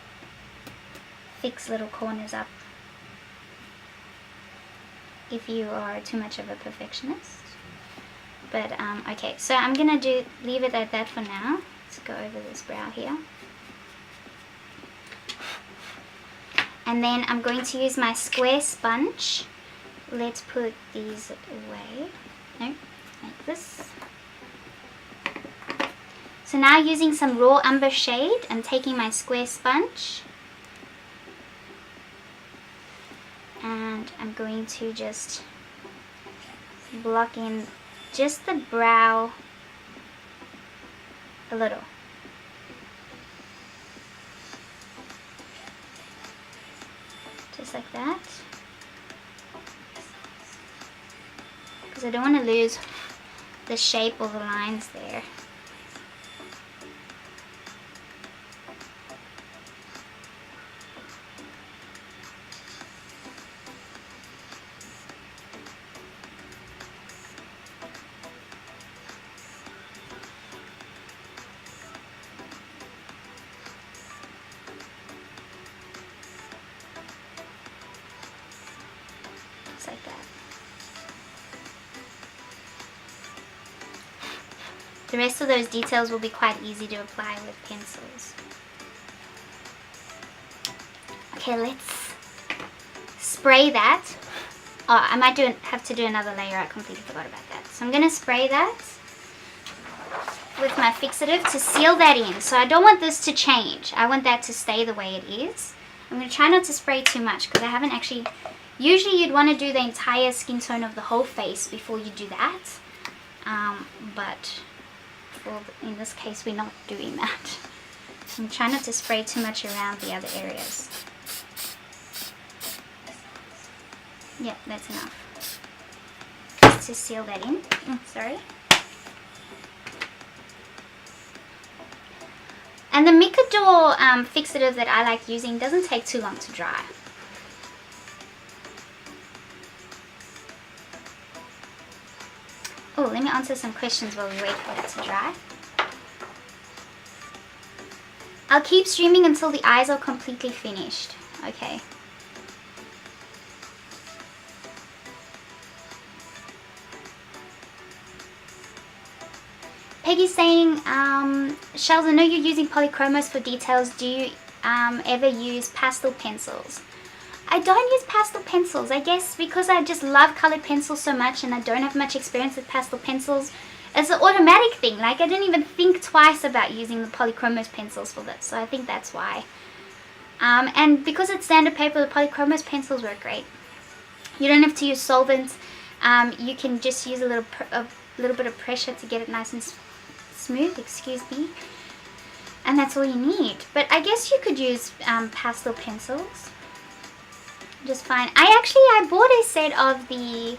fix little corners up if you are too much of a perfectionist. But okay, so I'm gonna leave it at that for now. Let's go over this brow here. And then I'm going to use my square sponge. Let's put these away. No, like this. So So now using some raw umber shade and taking my square sponge, and I'm going to just block in just the brow a little. Just like that. Because I don't want to lose the shape or the lines there. Like that. The rest of those details will be quite easy to apply with pencils. Okay, let's spray that. Oh, I might have to do another layer. I completely forgot about that. So I'm going to spray that with my fixative to seal that in. So I don't want this to change. I want that to stay the way it is. I'm going to try not to spray too much because I haven't actually... Usually you'd want to do the entire skin tone of the whole face before you do that, but in this case we're not doing that. I'm trying not to spray too much around the other areas. Yep, that's enough. Just to seal that in. Sorry. And the Micador fixative that I like using doesn't take too long to dry. Oh, let me answer some questions while we wait for it to dry. I'll keep streaming until the eyes are completely finished. Okay. Peggy's saying, Shells, I know you're using Polychromos for details. Do you ever use pastel pencils? I don't use pastel pencils, I guess because I just love colored pencils so much and I don't have much experience with pastel pencils. It's an automatic thing, like I didn't even think twice about using the Polychromos pencils for this, so I think that's why. And because it's standard paper, the Polychromos pencils work great. You don't have to use solvent, you can just use a little bit of pressure to get it nice and smooth, excuse me. And that's all you need. But I guess you could use pastel pencils. Just fine. I bought a set of the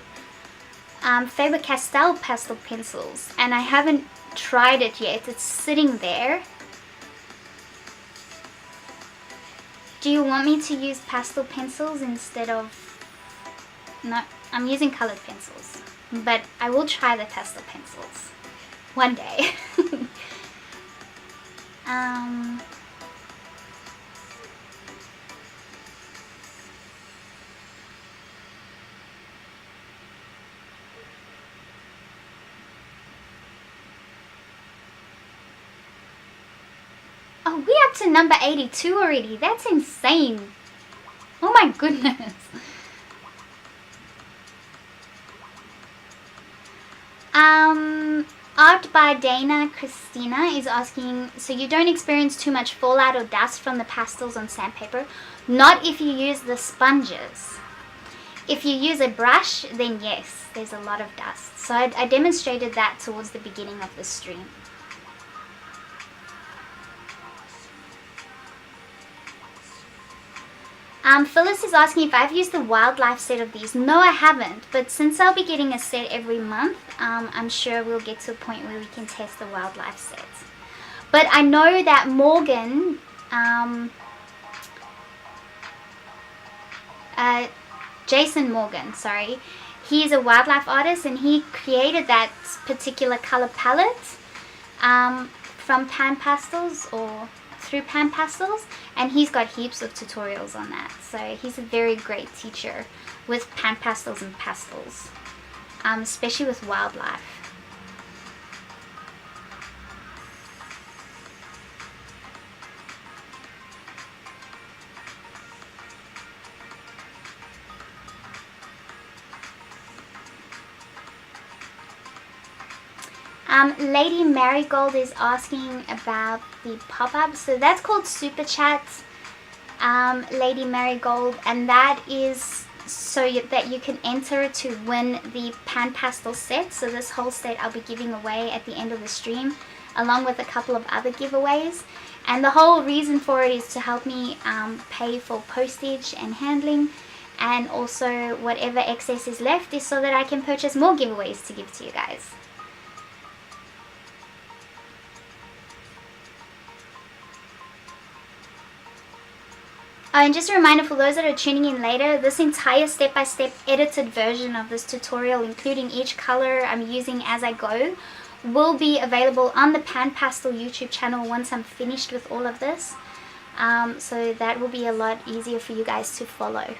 Faber-Castell pastel pencils and I haven't tried it yet. It's sitting there. Do you want me to use pastel pencils instead of... No, I'm using colored pencils, but I will try the pastel pencils one day. Oh, we're up to number 82 already. That's insane. Oh my goodness. Art by Dana Christina is asking, so you don't experience too much fallout or dust from the pastels on sandpaper? Not if you use the sponges. If you use a brush, then yes, there's a lot of dust. So I demonstrated that towards the beginning of the stream. Phyllis is asking if I've used the wildlife set of these. No, I haven't, but since I'll be getting a set every month, I'm sure we'll get to a point where we can test the wildlife sets. But I know that Morgan, Jason Morgan, sorry, he is a wildlife artist and he created that particular color palette from Pan Pastels or through Pan Pastels, and he's got heaps of tutorials on that. So he's a very great teacher with Pan Pastels and pastels, especially with wildlife. Lady Marigold is asking about the pop-up. So that's called Super Chat, Lady Marigold, and that is so that you can enter to win the Pan Pastel set. So this whole set I'll be giving away at the end of the stream, along with a couple of other giveaways. And the whole reason for it is to help me pay for postage and handling, and also whatever excess is left is so that I can purchase more giveaways to give to you guys. Oh, and just a reminder for those that are tuning in later, this entire step-by-step edited version of this tutorial, including each color I'm using as I go, will be available on the Pan Pastel YouTube channel once I'm finished with all of this. So that will be a lot easier for you guys to follow.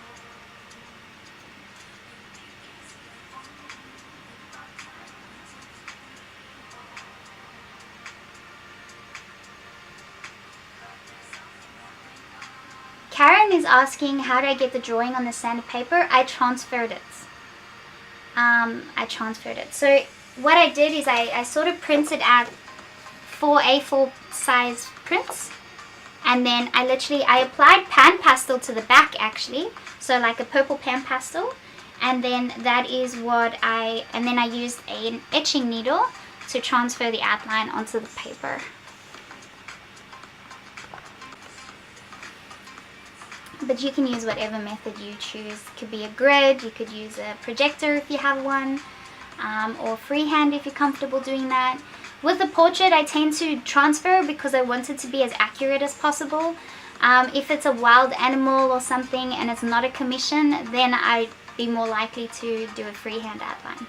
Karen is asking, how do I get the drawing on the sanded paper? I transferred it. So what I did is I sort of printed out 4 A4 size prints, and then I applied Pan Pastel to the back actually, so like a purple Pan Pastel, and then that is what and then I used an etching needle to transfer the outline onto the paper. But you can use whatever method you choose. It could be a grid, you could use a projector if you have one, or freehand if you're comfortable doing that. With the portrait, I tend to transfer because I want it to be as accurate as possible. If it's a wild animal or something and it's not a commission, then I'd be more likely to do a freehand outline.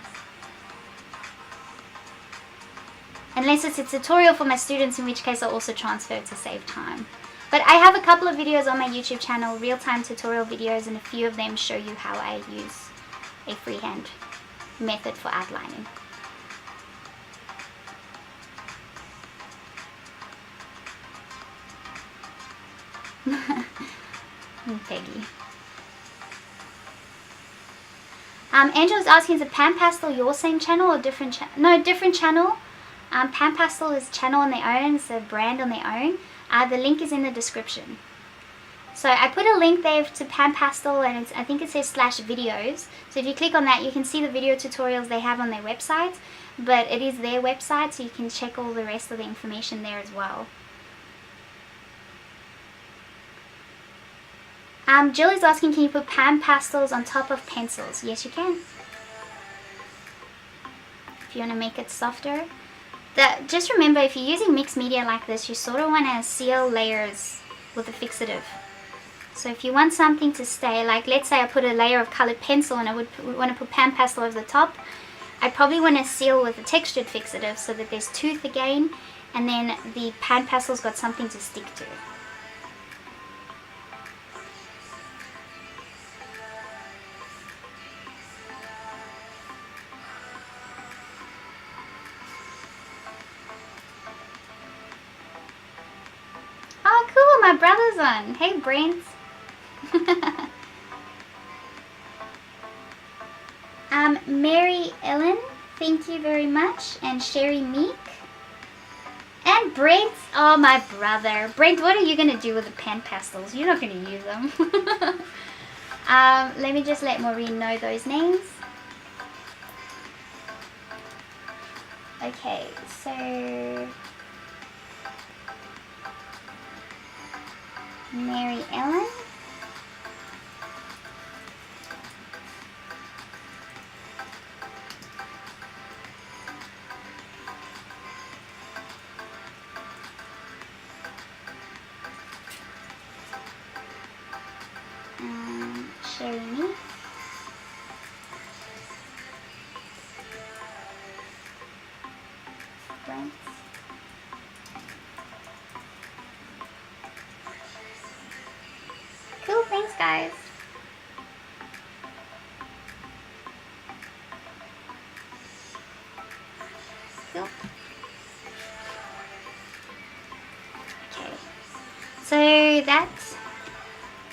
Unless it's a tutorial for my students, in which case I'll also transfer to save time. But I have a couple of videos on my YouTube channel, real-time tutorial videos, and a few of them show you how I use a freehand method for outlining. Peggy. Angela's asking, is the Pan Pastel your same channel or different channel? No, different channel. Pan Pastel is a channel on their own, it's a brand on their own. The link is in the description. So I put a link there to Pan Pastel, and I think it says /videos. So if you click on that, you can see the video tutorials they have on their website. But it is their website, so you can check all the rest of the information there as well. Jill is asking, can you put Pan Pastels on top of pencils? Yes, you can. If you want to make it softer. Just remember, if you're using mixed media like this, you sort of want to seal layers with a fixative. So if you want something to stay, like let's say I put a layer of colored pencil and I would want to put Pan Pastel over the top, I probably want to seal with a textured fixative so that there's tooth again, and then the Pan Pastel's got something to stick to. Oh cool, my brother's on. Hey Brent. Mary Ellen, thank you very much. And Sherry Meek. And Brent, oh my brother. Brent, what are you going to do with the Pan Pastels? You're not going to use them. Let me just let Maureen know those names. Okay, so Mary Ellen. Sherry Meek. Brent. Cool, thanks guys. Cool. Okay, so that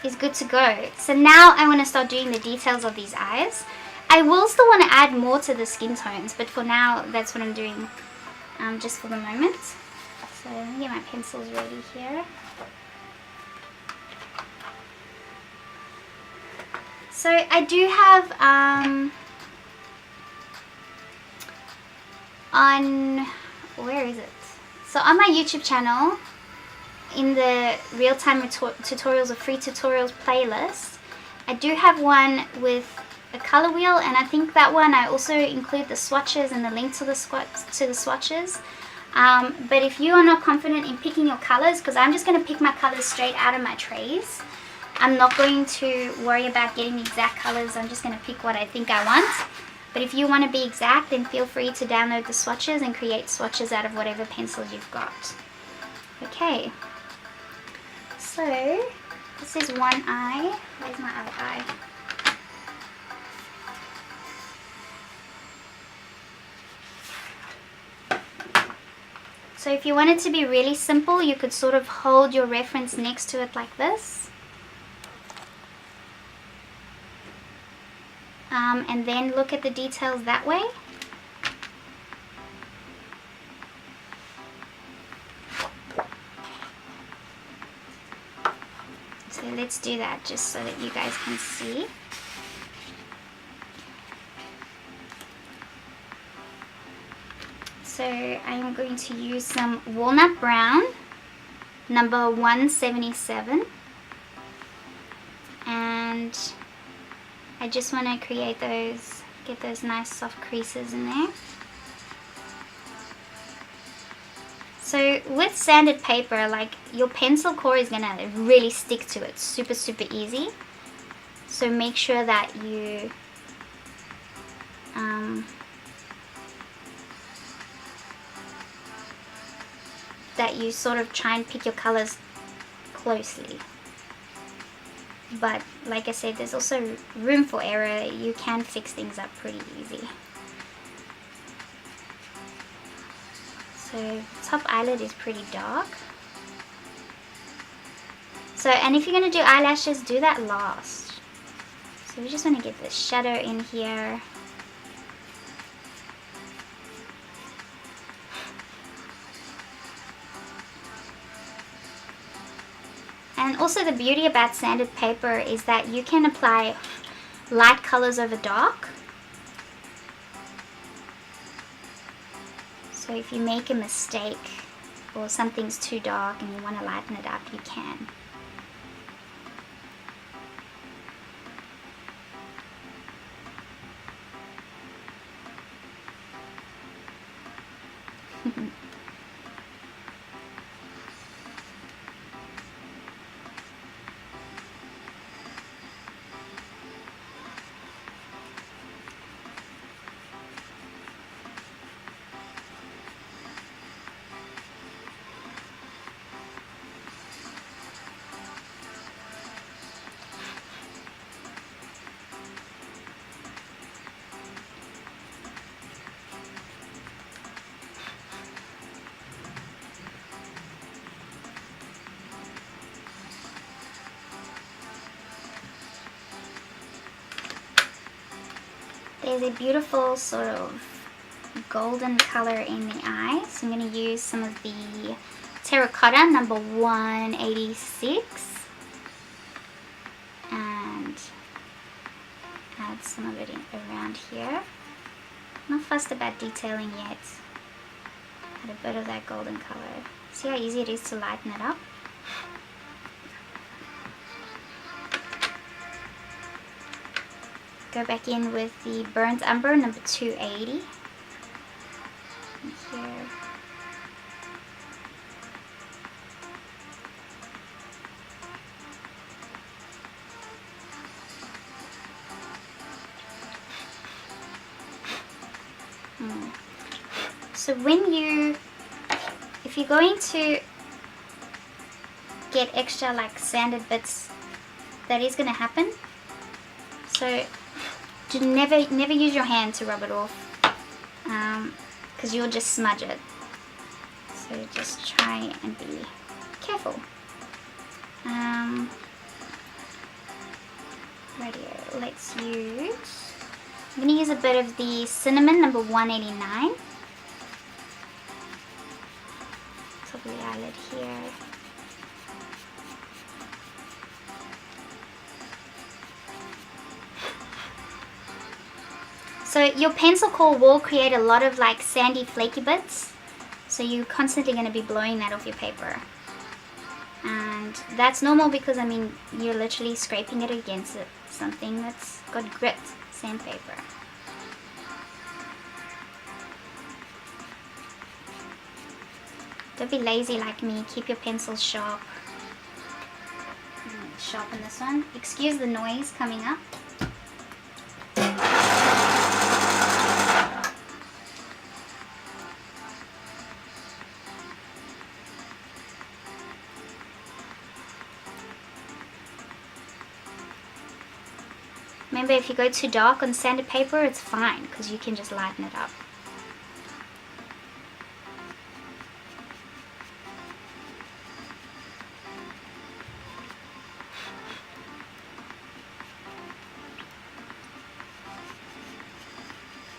is good to go. So now I want to start doing the details of these eyes. I will still want to add more to the skin tones, but for now that's what I'm doing just for the moment. So let me get my pencils ready here. So I do have where is it? So on my YouTube channel, in the real-time tutorials or free tutorials playlist, I do have one with a color wheel, and I think that one I also include the swatches and the link to the swatches. But if you are not confident in picking your colors, because I'm just going to pick my colors straight out of my trays, I'm not going to worry about getting the exact colors. I'm just going to pick what I think I want. But if you want to be exact, then feel free to download the swatches and create swatches out of whatever pencils you've got. Okay, so this is one eye. Where's my other eye? So if you want it to be really simple, you could sort of hold your reference next to it like this. And then look at the details that way. So let's do that just so that you guys can see. So I am going to use some walnut brown, number 177, and I just want to create those, get those nice soft creases in there. So with sanded paper, like, your pencil core is gonna really stick to it super easy. So make sure that you sort of try and pick your colors closely. But like I said, there's also room for error. You can fix things up pretty easy. So top eyelid is pretty dark. So, and if you're going to do eyelashes, do that last. So we just want to get the shadow in here. And also the beauty about sanded paper is that you can apply light colors over dark. So if you make a mistake or something's too dark and you want to lighten it up, you can. There's a beautiful sort of golden color in the eye, so I'm going to use some of the terracotta number 186 and add some of it in around here. Not fussed about detailing yet. Add a bit of that golden color. See how easy it is to lighten it up? Go back in with the burnt umber number 280. In here. So if you're going to get extra like sanded bits, that is going to happen. So never use your hand to rub it off, because you'll just smudge it. So just try and be careful. Radio. Let's use. I'm going to use a bit of the cinnamon number 189. So your pencil core will create a lot of like sandy flaky bits, so you're constantly going to be blowing that off your paper, and that's normal because I mean you're literally scraping it against something that's got grit, sandpaper. Don't be lazy like me, keep your pencils sharp. Sharpen this one. Excuse the noise coming up. Remember, if you go too dark on sanded paper, it's fine because you can just lighten it up.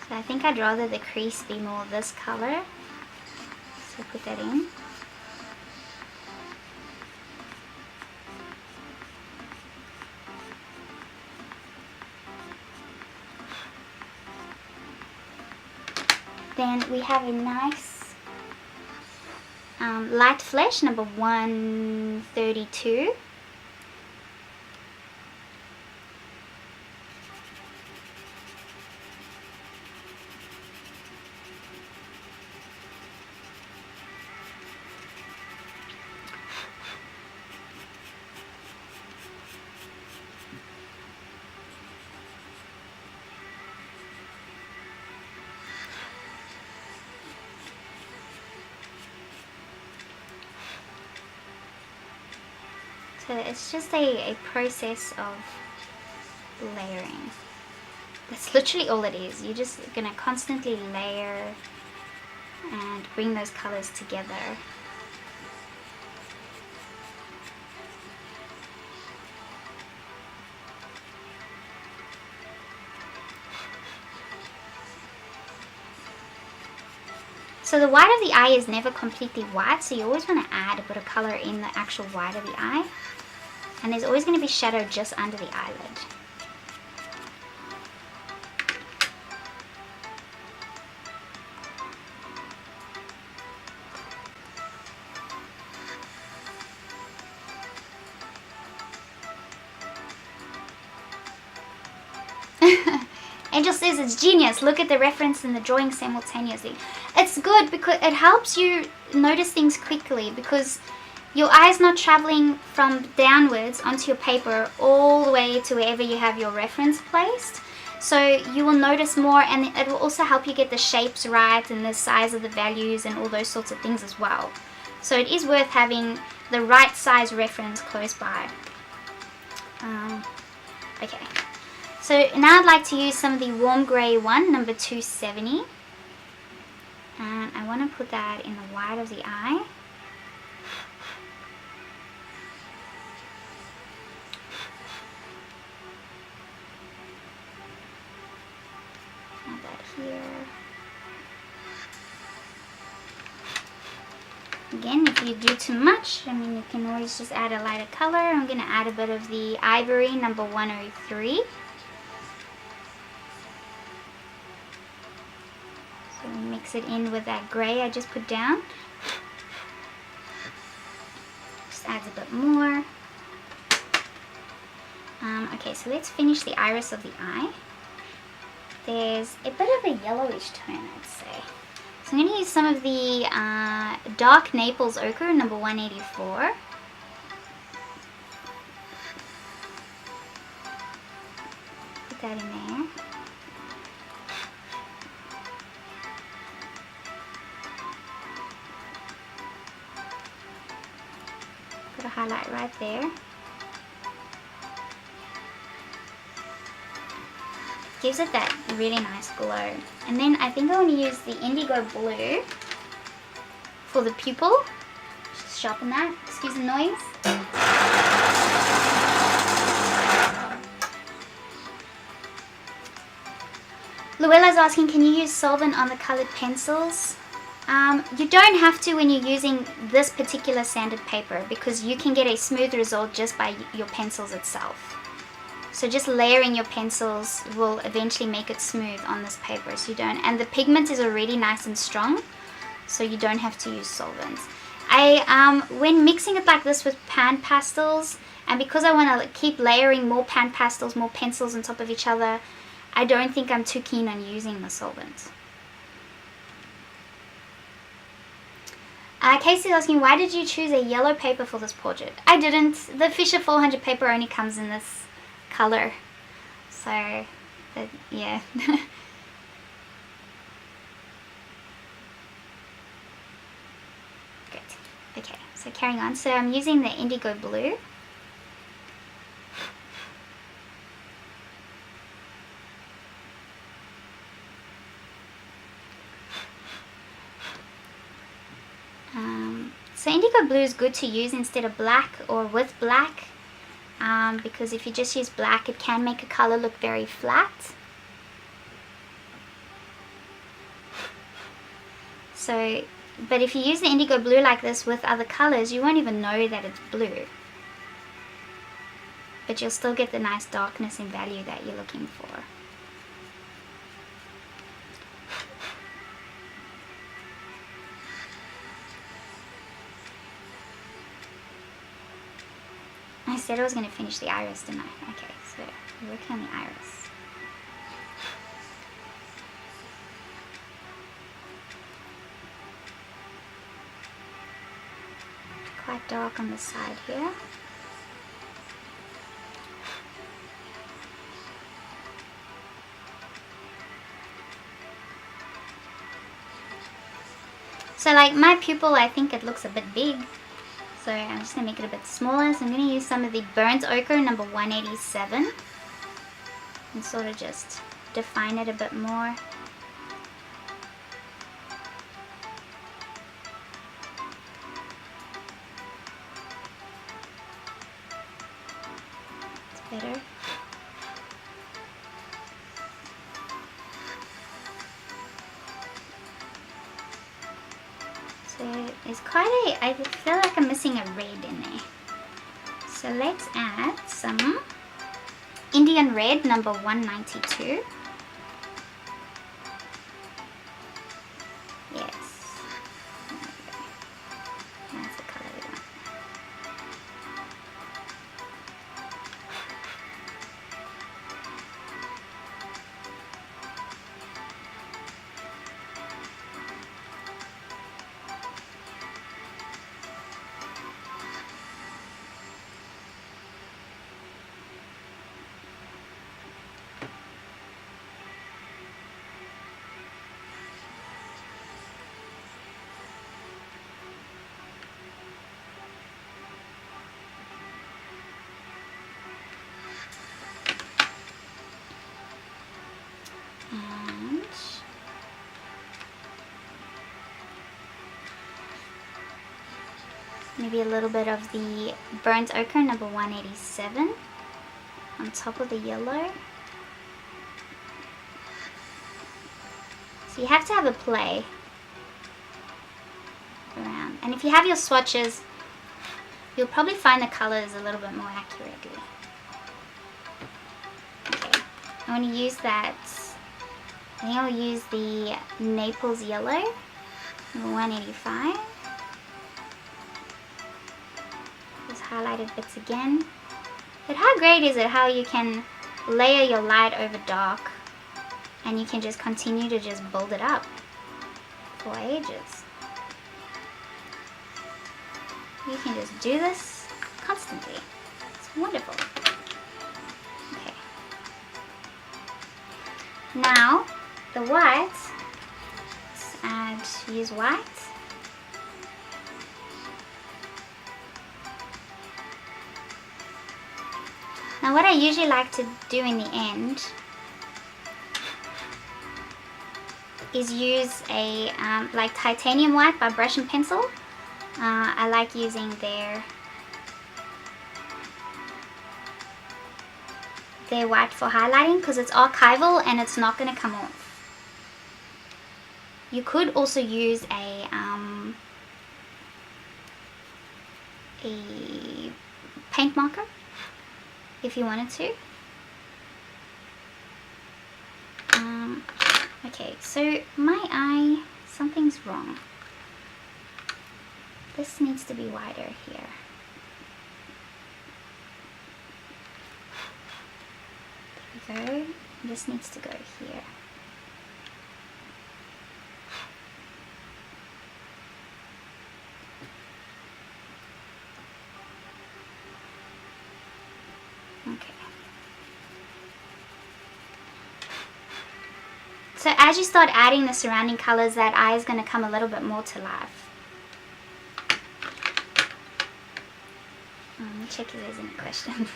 So I think I'd rather the crease be more this color. So put that in. Then we have a nice light flesh, number 132. So it's just a process of layering. That's literally all it is. You're just going to constantly layer and bring those colors together. So the white of the eye is never completely white, so you always want to add a bit of color in the actual white of the eye. And there's always going to be shadow just under the eyelid. Angel says it's genius. Look at the reference and the drawing simultaneously. It's good because it helps you notice things quickly, because your eye is not traveling from downwards onto your paper all the way to wherever you have your reference placed. So you will notice more, and it will also help you get the shapes right and the size of the values and all those sorts of things as well. So it is worth having the right size reference close by. Okay, so now I'd like to use some of the warm grey one, number 270. And I want to put that in the white of the eye. Add that here. Again, if you do too much, I mean, you can always just add a lighter color. I'm going to add a bit of the ivory, number 103. So mix it in with that grey I just put down. Just adds a bit more. Okay, so let's finish the iris of the eye. There's a bit of a yellowish tone, I'd say. So I'm going to use some of the dark Naples ochre, number 184. Put that in there. Put a highlight right there. Gives it that really nice glow. And then I think I want to use the indigo blue for the pupil. Just sharpen that. Excuse the noise. Luella's asking, can you use solvent on the colored pencils? You don't have to when you're using this particular sanded paper, because you can get a smooth result just by your pencils itself. So just layering your pencils will eventually make it smooth on this paper, so you don't, and the pigment is already nice and strong, so you don't have to use solvents. When mixing it like this with pan pastels, and because I want to keep layering more pan pastels, more pencils on top of each other, I don't think I'm too keen on using the solvent. Casey's asking, why did you choose a yellow paper for this portrait? I didn't. The Fisher 400 paper only comes in this color, so yeah. Good. Okay, so carrying on. So I'm using the indigo blue. So indigo blue is good to use instead of black or with black, because if you just use black, it can make a color look very flat. So, but if you use the indigo blue like this with other colors, you won't even know that it's blue. But you'll still get the nice darkness and value that you're looking for. I said I was going to finish the iris, didn't I? Okay, so we're working on the iris. Quite dark on the side here. So like my pupil, I think it looks a bit big. So I'm just going to make it a bit smaller. So I'm going to use some of the burnt ochre number 187 and sort of just define it a bit more. It's better. So it's quite a, I feel like I'm missing a red in there. So let's add some Indian red number 192. Yes. There we go. That's the color we want. Maybe a little bit of the burnt ochre number 187 on top of the yellow. So you have to have a play around. And if you have your swatches, you'll probably find the colors a little bit more accurately. Okay, I want to use that. I think I'll use the Naples yellow number 185. Highlighted bits again. But how great is it how you can layer your light over dark and you can just continue to just build it up for ages. You can just do this constantly. It's wonderful. Okay. Now the white, let's use white. Now what I usually like to do in the end is use a like titanium white by Brush and Pencil. I like using their white for highlighting because it's archival and it's not going to come off. You could also use a paint marker if you wanted to, Okay, so my eye, something's wrong. This needs to be wider here. There we go. This needs to go here. Okay. So as you start adding the surrounding colors, that eye is going to come a little bit more to life. Let me check if there's any questions.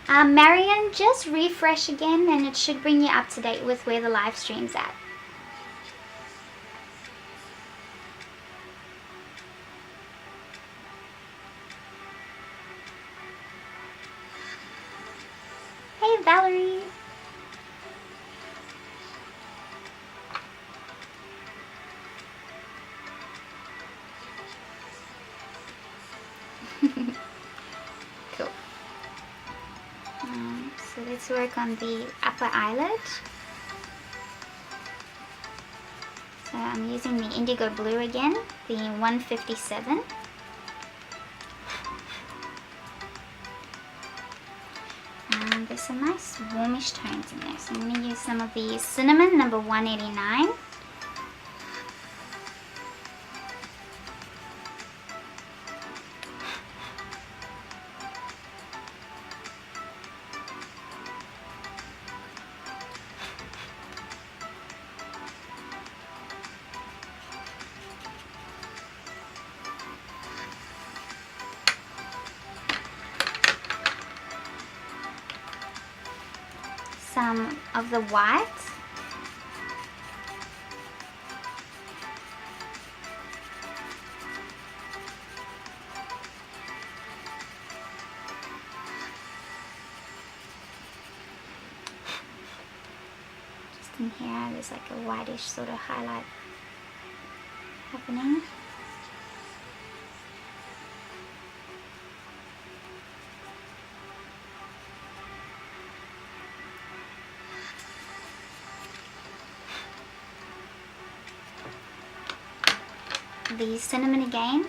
Marion, just refresh again and it should bring you up to date with where the live stream's at. Hey Valerie! Cool. So let's work on the upper eyelid. So I'm using the indigo blue again, the 157. And there's some nice warmish tones in there. So I'm going to use some of the cinnamon, number 189. Some of the white. Just in here, there's like a whitish sort of highlight happening. The cinnamon again.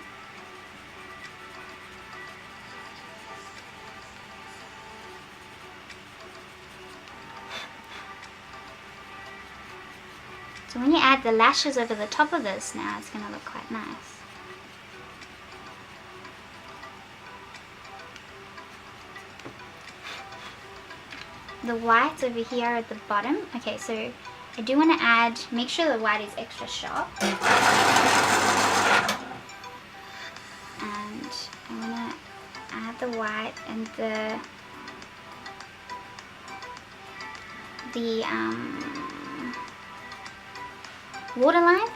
So when you add the lashes over the top of this now, it's going to look quite nice. The white over here at the bottom. Okay, so I do want to add, make sure the white is extra sharp. And I'm going to add the white and the waterline.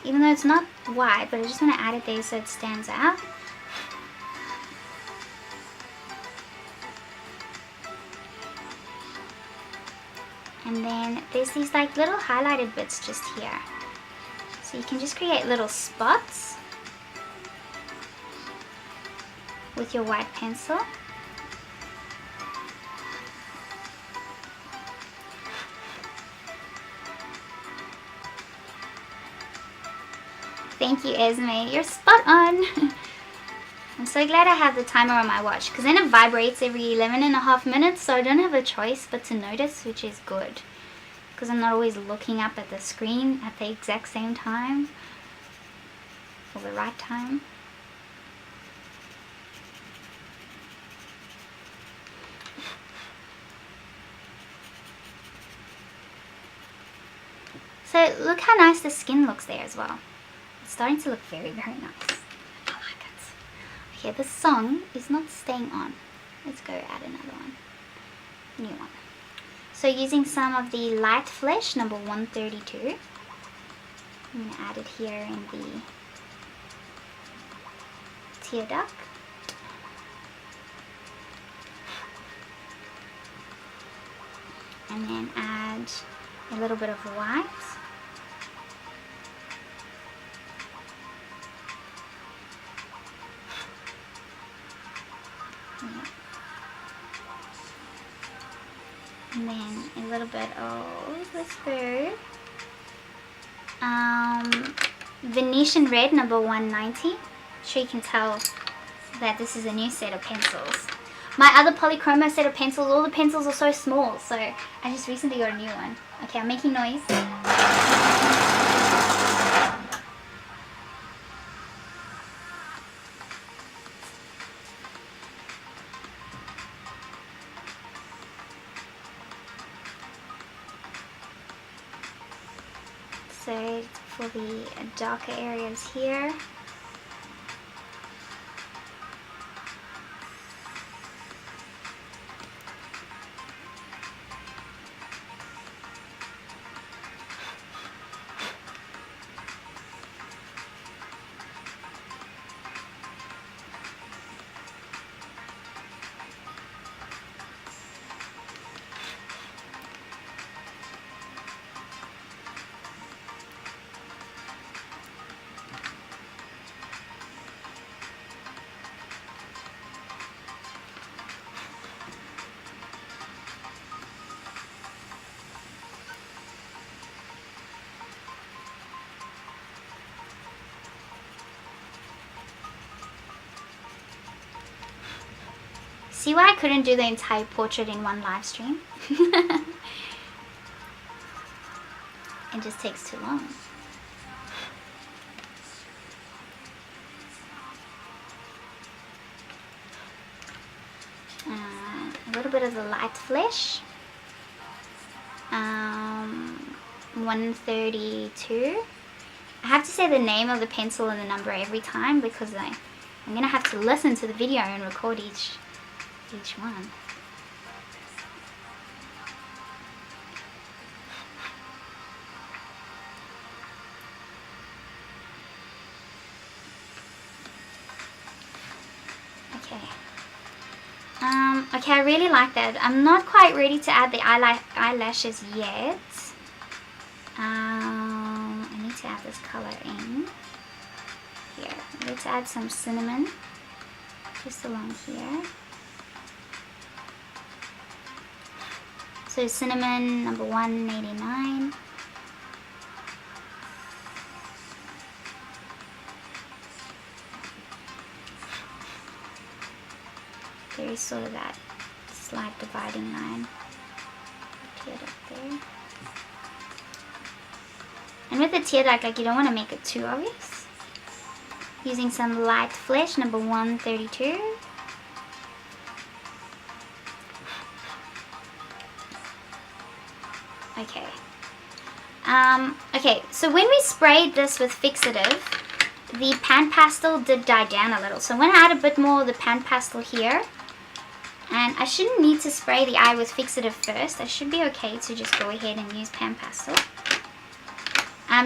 Even though it's not white, but I just want to add it there so it stands out. And then there's these like little highlighted bits just here. So you can just create little spots with your white pencil. Thank you, Esme. You're spot on. I'm so glad I have the timer on my watch, because then it vibrates every 11.5 minutes, so I don't have a choice but to notice, which is good. Because I'm not always looking up at the screen at the exact same time, or the right time. So look how nice the skin looks there as well. It's starting to look very, very nice. I like it. Okay, the song is not staying on. Let's go add another one. New one. So using some of the light flesh, number 132. I'm going to add it here in the tear duct. And then add a little bit of white. Yeah. And then a little bit of, let's go, Venetian Red number 190. Sure you can tell that this is a new set of pencils. My other Polychromos set of pencils, all the pencils are so small, so I just recently got a new one. Okay, I'm making noise. So for the darker areas here. See why I couldn't do the entire portrait in one live stream? It just takes too long. A little bit of the light flesh. 132. I have to say the name of the pencil and the number every time because I'm going to have to listen to the video and record each one. Okay. Okay, I really like that. I'm not quite ready to add the eyelashes yet. I need to add this color in. Here, let's add some cinnamon just along here. So cinnamon number 189. There is sort of that slight dividing line tear duct there. And with the tear duct, like, you don't want to make it too obvious. Using some light flesh number 132. Okay. Okay, so when we sprayed this with fixative, the Pan Pastel did die down a little. So I'm going to add a bit more of the Pan Pastel here. And I shouldn't need to spray the eye with fixative first. I should be okay to just go ahead and use Pan Pastel.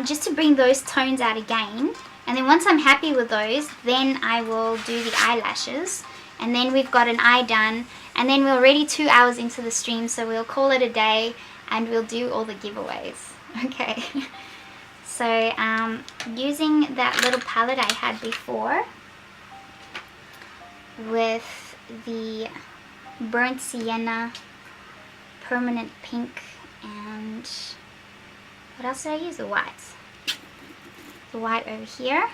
Just to bring those tones out again. And then once I'm happy with those, then I will do the eyelashes. And then we've got an eye done. And then we're already 2 hours into the stream, so we'll call it a day. And we'll do all the giveaways. Okay. So using that little palette I had before with the burnt sienna, permanent pink, and what else did I use? The whites. The white over here.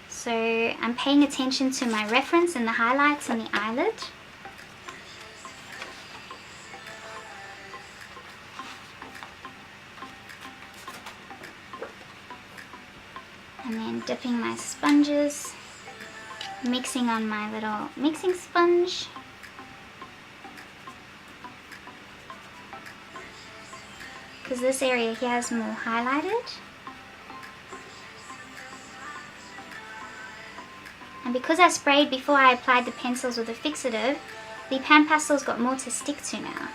So I'm paying attention to my reference and the highlights and the eyelid. And then dipping my sponges, mixing on my little mixing sponge. Because this area here is more highlighted. And because I sprayed before I applied the pencils with the fixative, the Pan Pastel's got more to stick to now.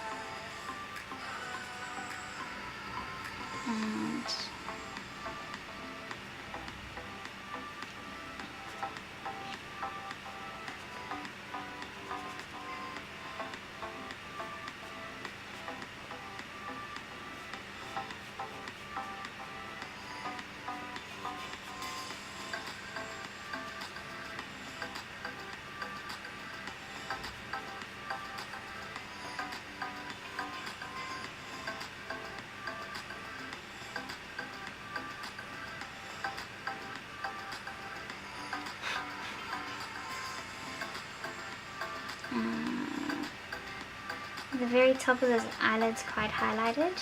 And The very top of this eyelid's quite highlighted.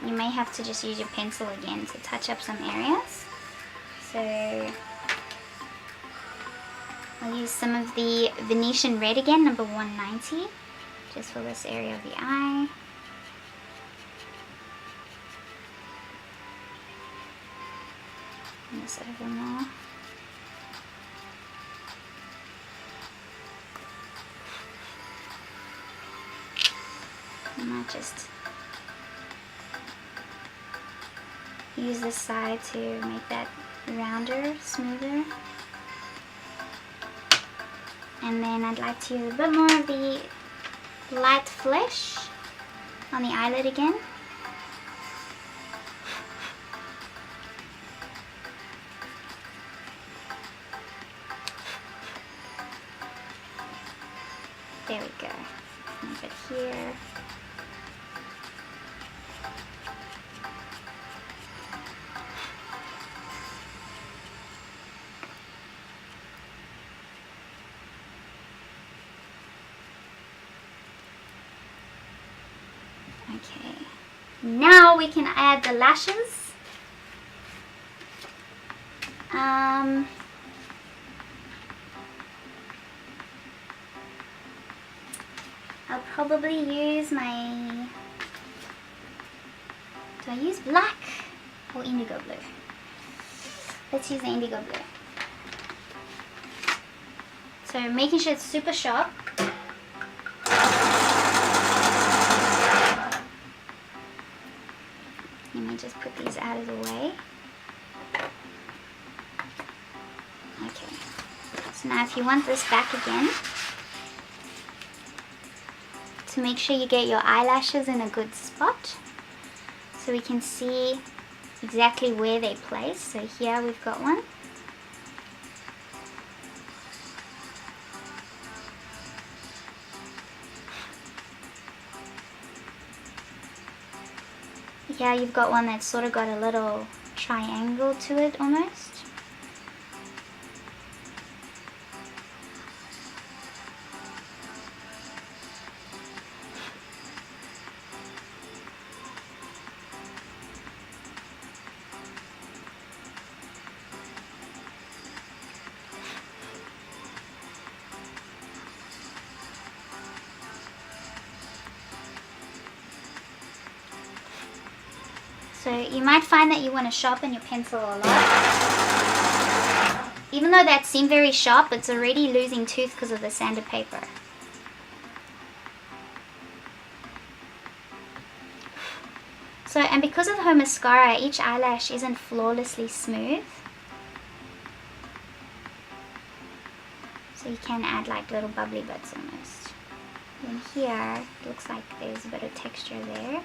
You may have to just use your pencil again to touch up some areas. So I'll use some of the Venetian Red again, number 190, just for this area of the eye. And this over more. I might just use this side to make that rounder, smoother. And then I'd like to use a bit more of the light flesh on the eyelid again. There we go. Move it here. Okay, now we can add the lashes. I'll probably use my, do I use black or indigo blue? Let's use the indigo blue. So making sure it's super sharp. Let me just put these out of the way. Okay, so now if you want this back again, to make sure you get your eyelashes in a good spot so we can see exactly where they place. So here we've got one. Here you've got one that's sort of got a little triangle to it almost. So you might find that you want to sharpen your pencil a lot. Even though that seemed very sharp, it's already losing tooth because of the sanded paper. So, and because of her mascara, each eyelash isn't flawlessly smooth. So you can add like little bubbly bits almost. And here, it looks like there's a bit of texture there.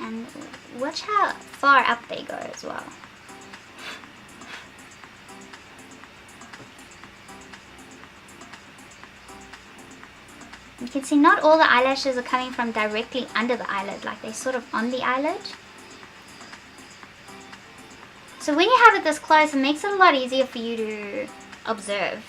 And watch how far up they go as well. You can see not all the eyelashes are coming from directly under the eyelid, like they're sort of on the eyelid. So when you have it this close, it makes it a lot easier for you to observe.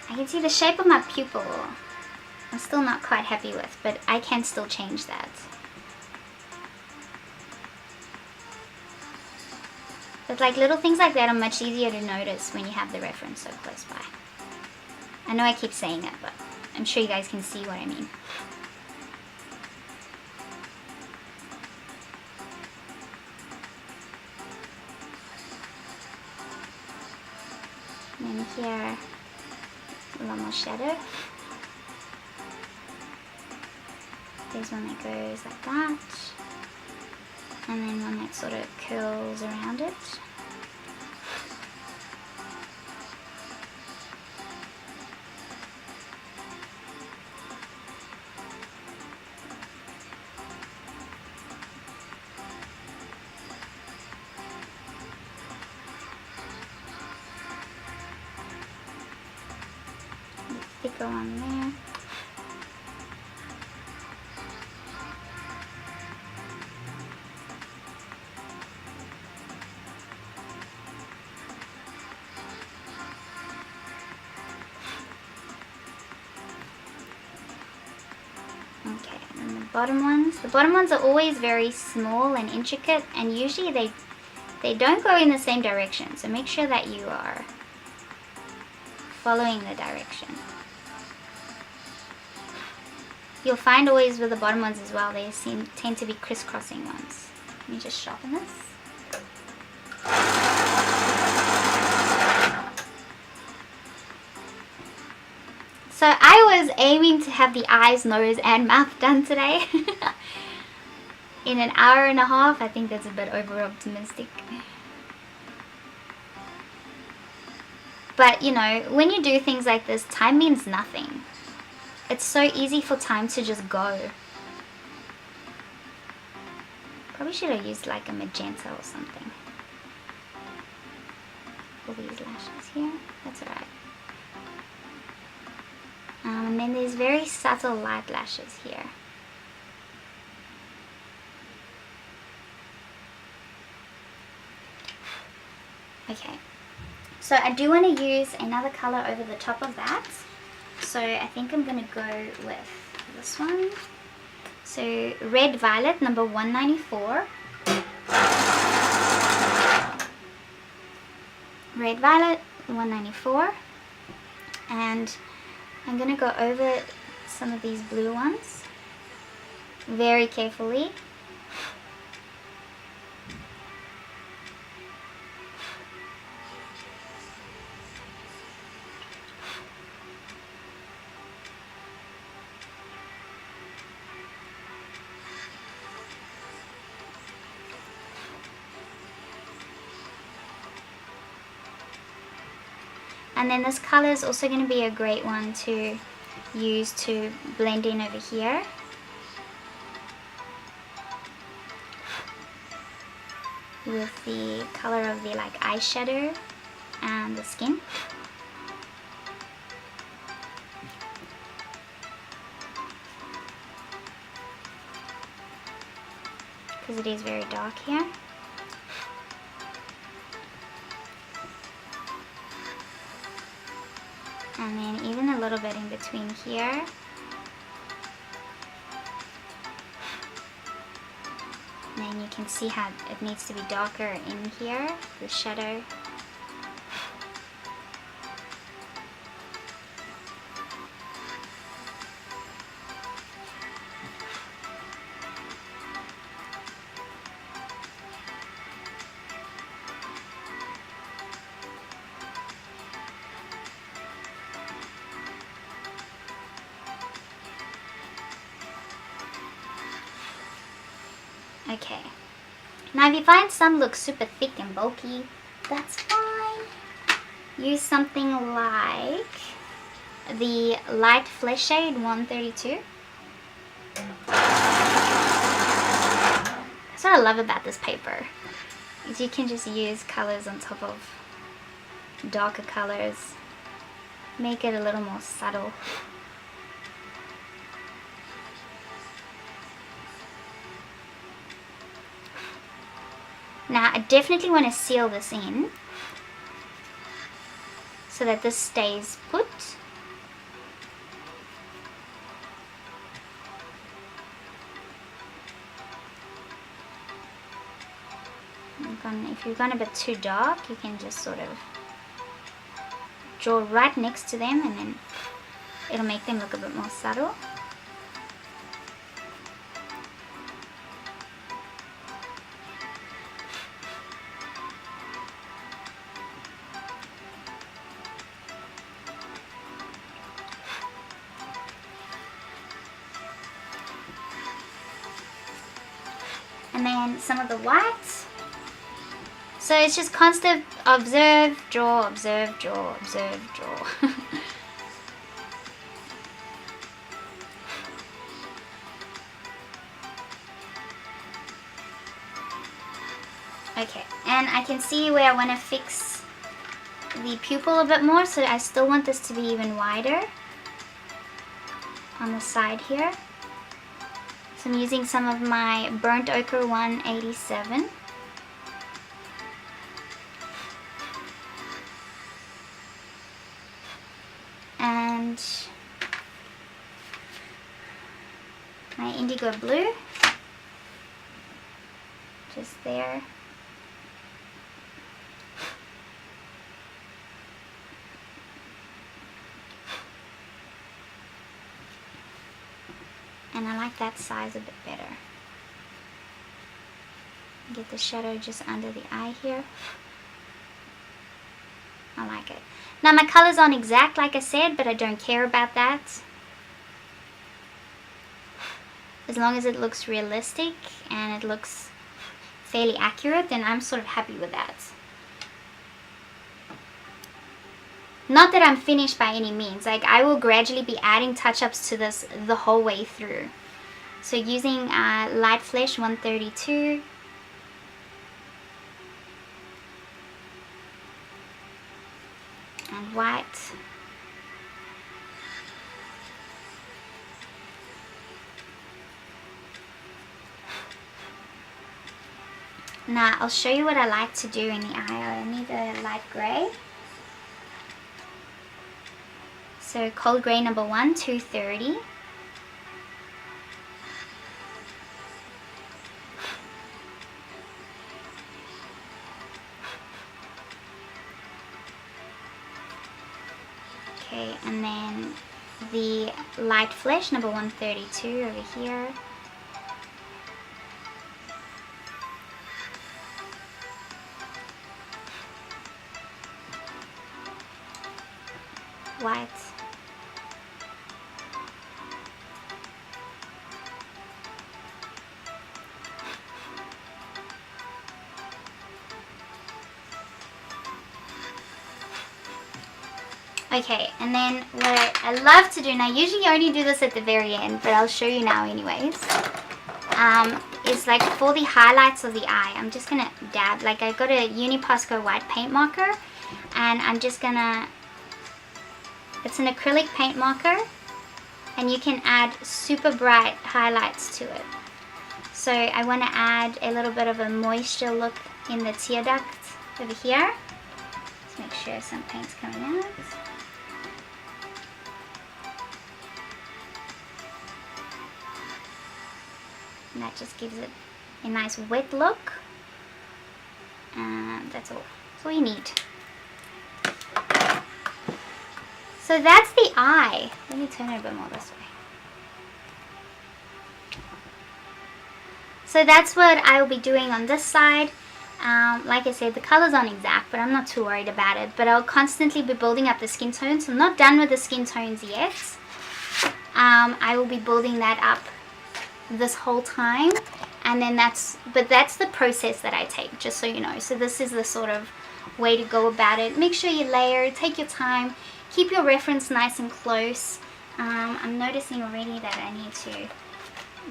I can see the shape of my pupil. I'm still not quite happy with, but I can still change that. But like little things like that are much easier to notice when you have the reference so close by. I know I keep saying it, but I'm sure you guys can see what I mean. And then here, a lot more shadow. There's one that goes like that. And then one that sort of curls around it. Thicker one there. Okay, and then the bottom ones. The bottom ones are always very small and intricate, and usually they don't go in the same direction. So make sure that you are following the direction. You'll find always with the bottom ones as well, they tend to be crisscrossing ones. Let me just sharpen this. So I was aiming to have the eyes, nose and mouth done today. In an hour and a half. I think that's a bit over optimistic. But you know, when you do things like this, time means nothing. It's so easy for time to just go. Probably should have used like a magenta or something. For these lashes here. That's alright. And then there's very subtle light lashes here. Okay. So I do want to use another color over the top of that. So I think I'm going to go with this one. So Red Violet number 194. Red Violet 194. And I'm going to go over some of these blue ones very carefully. And then this color is also going to be a great one to use to blend in over here. With the color of the like eyeshadow and the skin. Because it is very dark here. And then even a little bit in between here. And then you can see how it needs to be darker in here, the shadow. Okay, now if you find some look super thick and bulky, that's fine. Use something like the Light Flesh Shade 132. That's what I love about this paper, is you can just use colors on top of darker colors, make it a little more subtle. Now I definitely want to seal this in so that this stays put. If you've gone a bit too dark, you can just sort of draw right next to them, and then it'll make them look a bit more subtle. And then some of the whites. So it's just constant observe, draw, observe, draw, observe, draw. Okay, and I can see where I want to fix the pupil a bit more, so I still want this to be even wider on the side here. So I'm using some of my Burnt Ochre 187. And my Indigo Blue, just there. And I like that size a bit better. Get the shadow just under the eye here. I like it. Now my colors aren't exact like I said, but I don't care about that. As long as it looks realistic and it looks fairly accurate, then I'm sort of happy with that. Not that I'm finished by any means. Like, I will gradually be adding touch-ups to this the whole way through. So using Light Flesh 132. And white. Now I'll show you what I like to do in the eye. I need a light grey. So Cold Grey number 1, 230. Okay, and then the Light Flesh number 132 over here. White. Okay, and then what I love to do, and I usually only do this at the very end, but I'll show you now anyways, is like for the highlights of the eye, I'm just going to dab, like I got a Uniposco white paint marker, and I'm just going to, it's an acrylic paint marker, and you can add super bright highlights to it. So I want to add a little bit of a moisture look in the tear duct over here. Let's make sure some paint's coming out. And that just gives it a nice wet look. And that's all. That's all you need. So that's the eye. Let me turn it a bit more this way. So that's what I will be doing on this side. Like I said, the colors aren't exact, but I'm not too worried about it. But I'll constantly be building up the skin tones. So I'm not done with the skin tones yet. I will be building that up this whole time. And then that's the process that I take, just so you know. So this is the sort of way to go about it. Make sure you layer, take your time, keep your reference nice and close. I'm noticing already that I need to,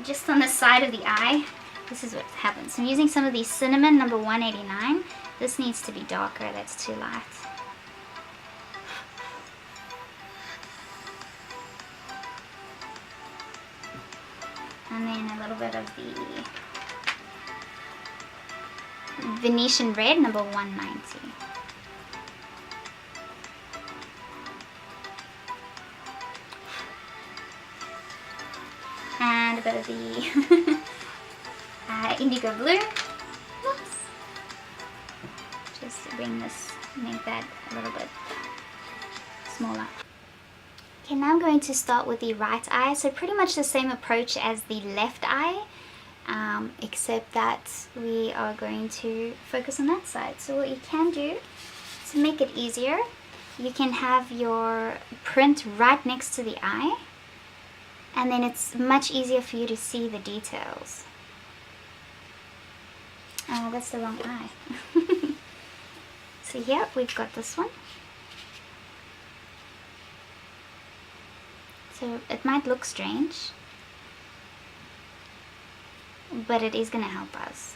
just on the side of the eye, this is what happens. I'm using some of these Cinnamon number 189. This needs to be darker, that's too light. And then a little bit of the Venetian Red number 190. And a bit of the Indigo Blue. Oops. bring this, make that a little bit smaller. Okay, now I'm going to start with the right eye. So pretty much the same approach as the left eye, except that we are going to focus on that side. So what you can do to make it easier, you can have your print right next to the eye, and then it's much easier for you to see the details. Oh, that's the wrong eye. So here we've got this one. So it might look strange, but it is going to help us.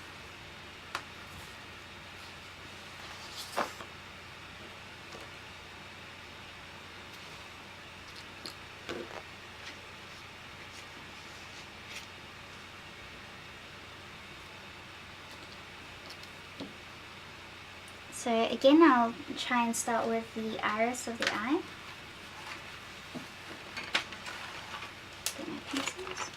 So again, I'll try and start with the iris of the eye. Get my pencils.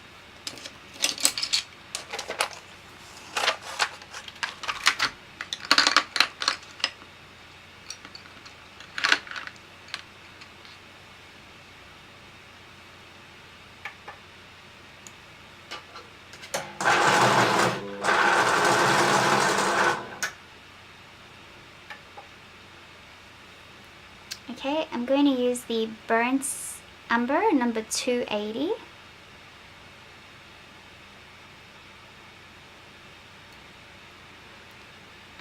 Okay, I'm going to use the Burnt Umber number 280.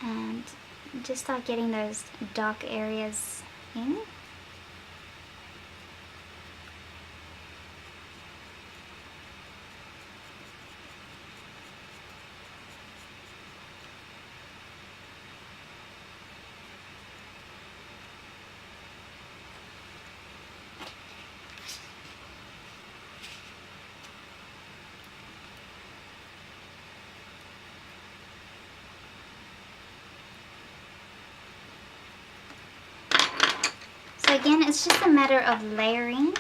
And just start getting those dark areas in. So again, it's just a matter of layering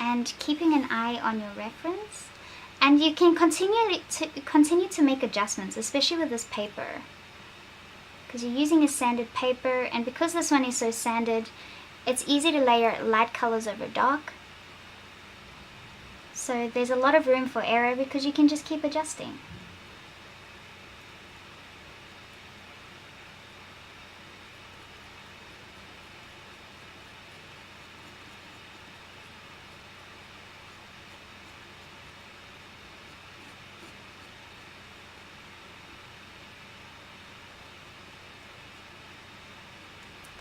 and keeping an eye on your reference, and you can continue to make adjustments, especially with this paper, because you're using a sanded paper, and because this one is so sanded, it's easy to layer light colors over dark. So there's a lot of room for error because you can just keep adjusting.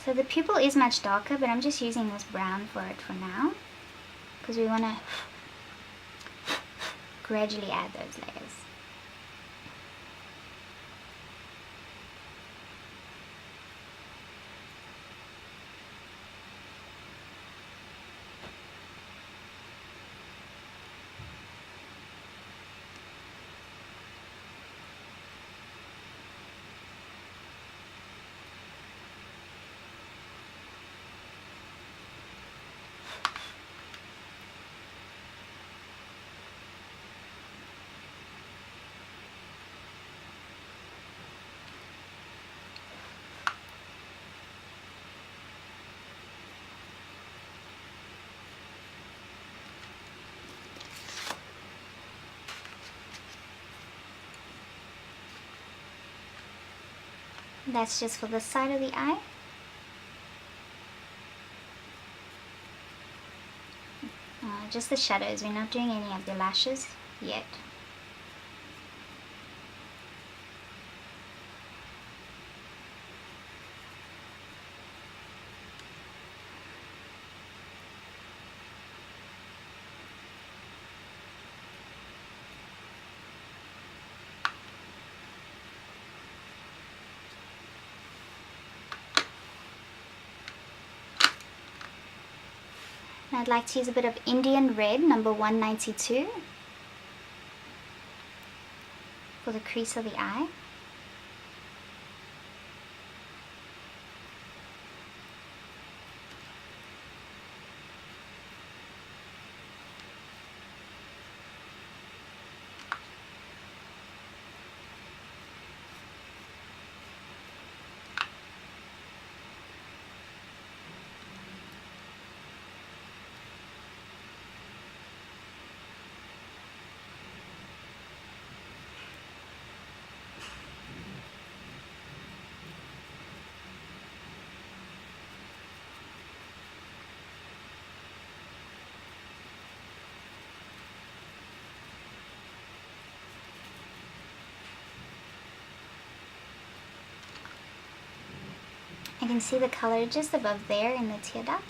So the pupil is much darker, but I'm just using this brown for it for now, because we want to gradually add those layers. That's just for the side of the eye. Just the shadows, we're not doing any of the lashes yet. I'd like to use a bit of Indian Red number 192 for the crease of the eye. I can see the color just above there in the tear duct.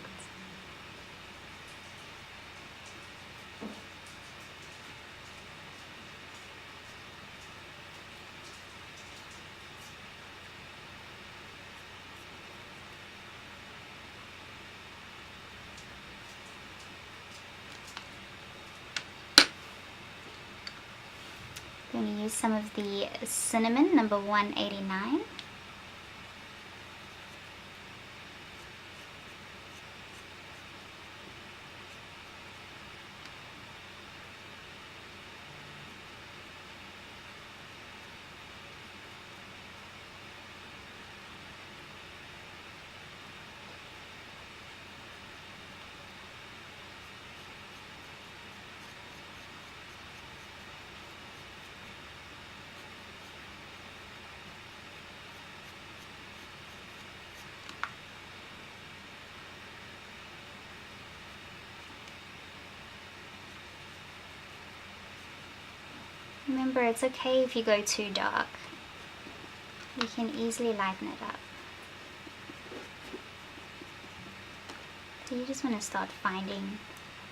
I'm going to use some of the cinnamon, number 189. Remember, it's okay if you go too dark. You can easily lighten it up. So you just want to start finding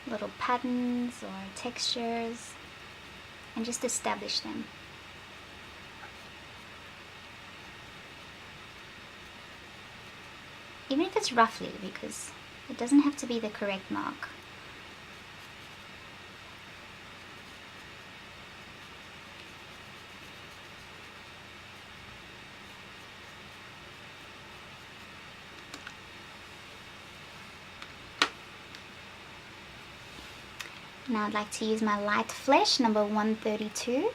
little patterns or textures and just establish them. Even if it's roughly, because it doesn't have to be the correct mark. Now I'd like to use my light flesh, number 132.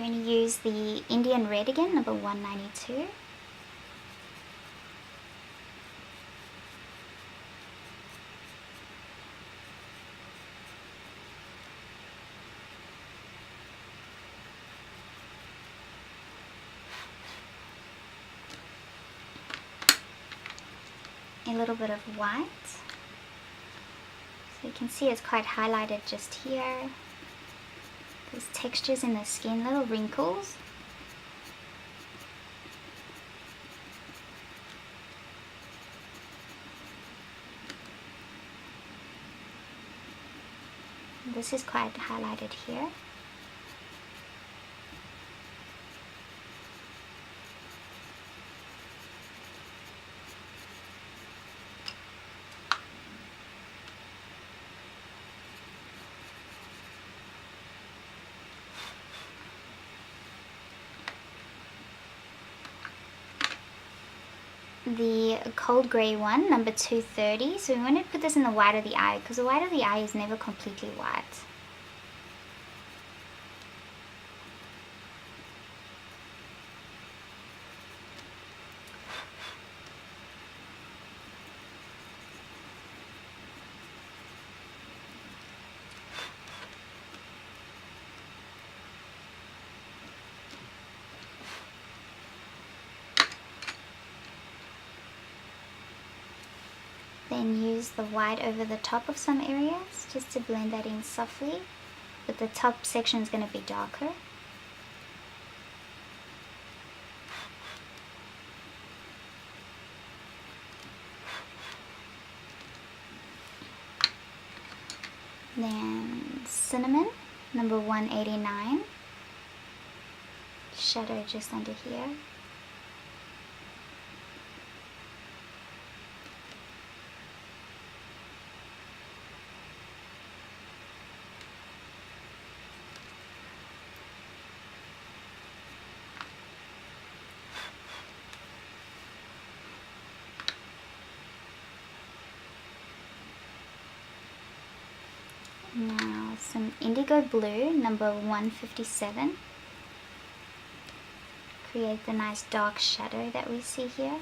I'm going to use the Indian red again, number 192. A little bit of white. So you can see it's quite highlighted just here. There's textures in the skin, little wrinkles. This is quite highlighted here. The cold grey one, number 230. So we want to put this in the white of the eye, because the white of the eye is never completely white. Then use the white over the top of some areas just to blend that in softly, but the top section is going to be darker. Then cinnamon, number 189, shadow just under here. Now some indigo blue, number 157. Create the nice dark shadow that we see here.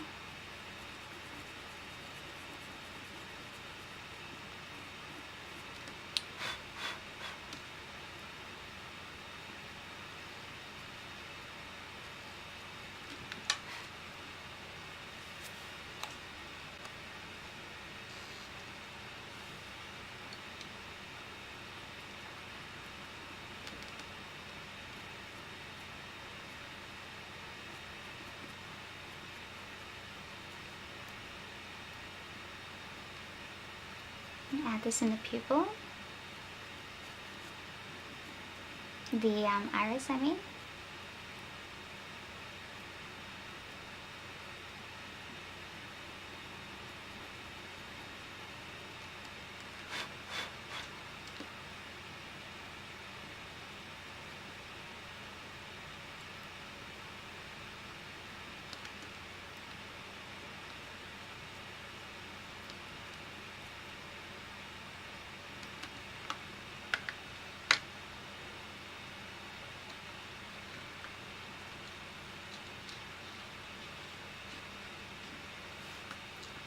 Add this in the pupil, the iris I mean.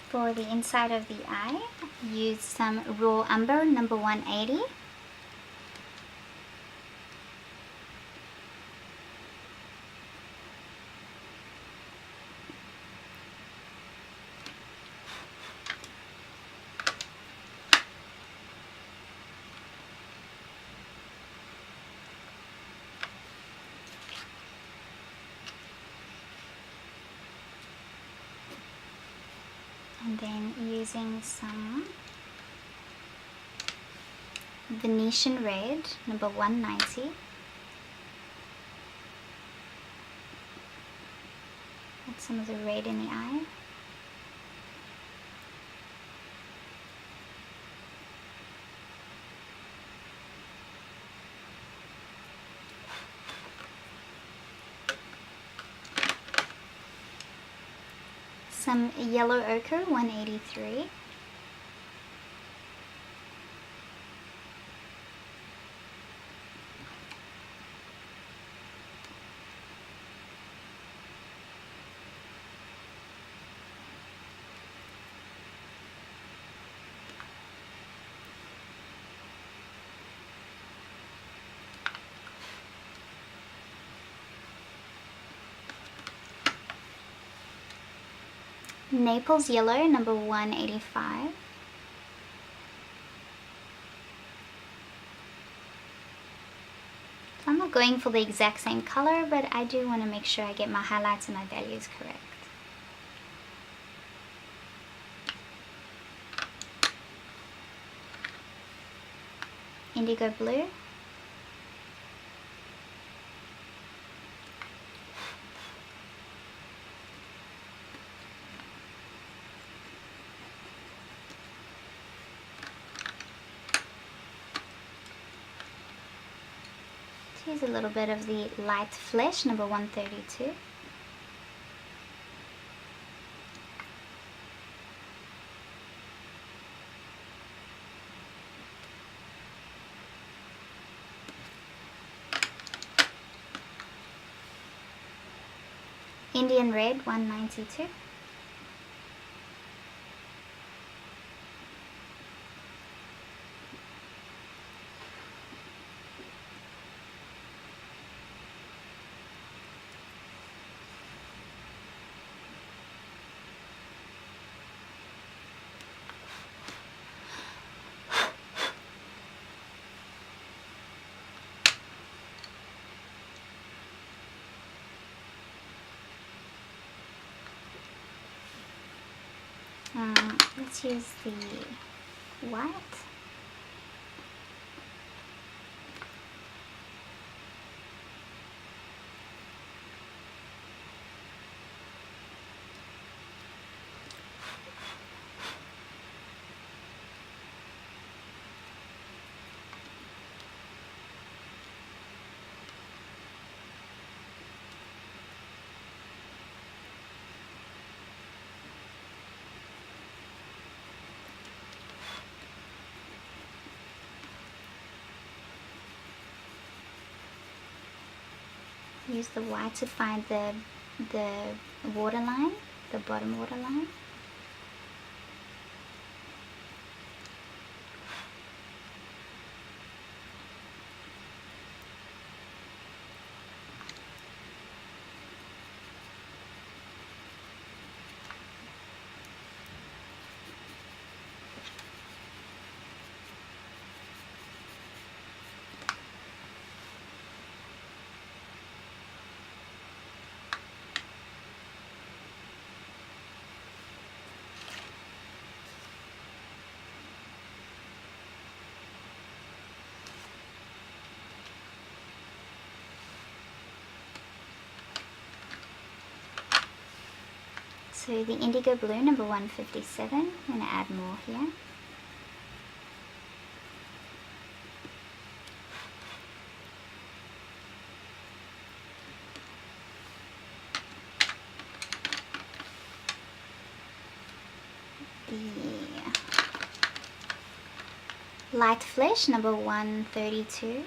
For the inside of the eye, use some raw umber, number 180. And then using some Venetian red, number 190. Add some of the red in the eye. Some yellow ochre, 183. Naples yellow, number 185. So I'm not going for the exact same color, but I do want to make sure I get my highlights and my values correct. Indigo blue. Use a little bit of the light flesh, number 132. Indian red, 192. Let's use the white. Use the white to find the waterline, the bottom waterline. So the indigo blue, number 157, I'm going to add more here. The light flesh, number 132.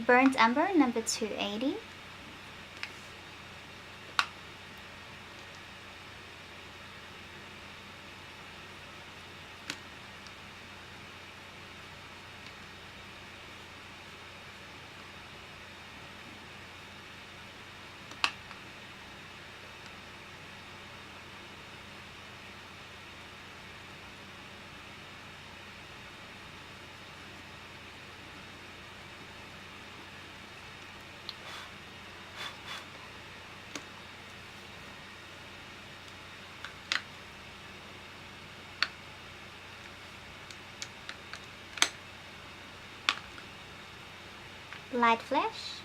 Burnt umber, number 280. Light flesh.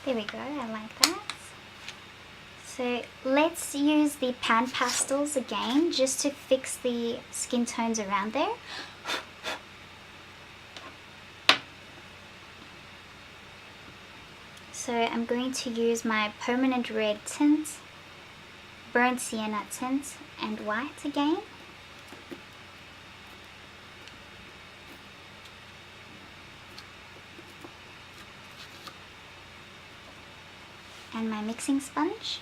There we go, I like that. So let's use the Pan Pastels again, just to fix the skin tones around there. So I'm going to use my permanent red tint, burnt sienna tint, and white again. And my mixing sponge.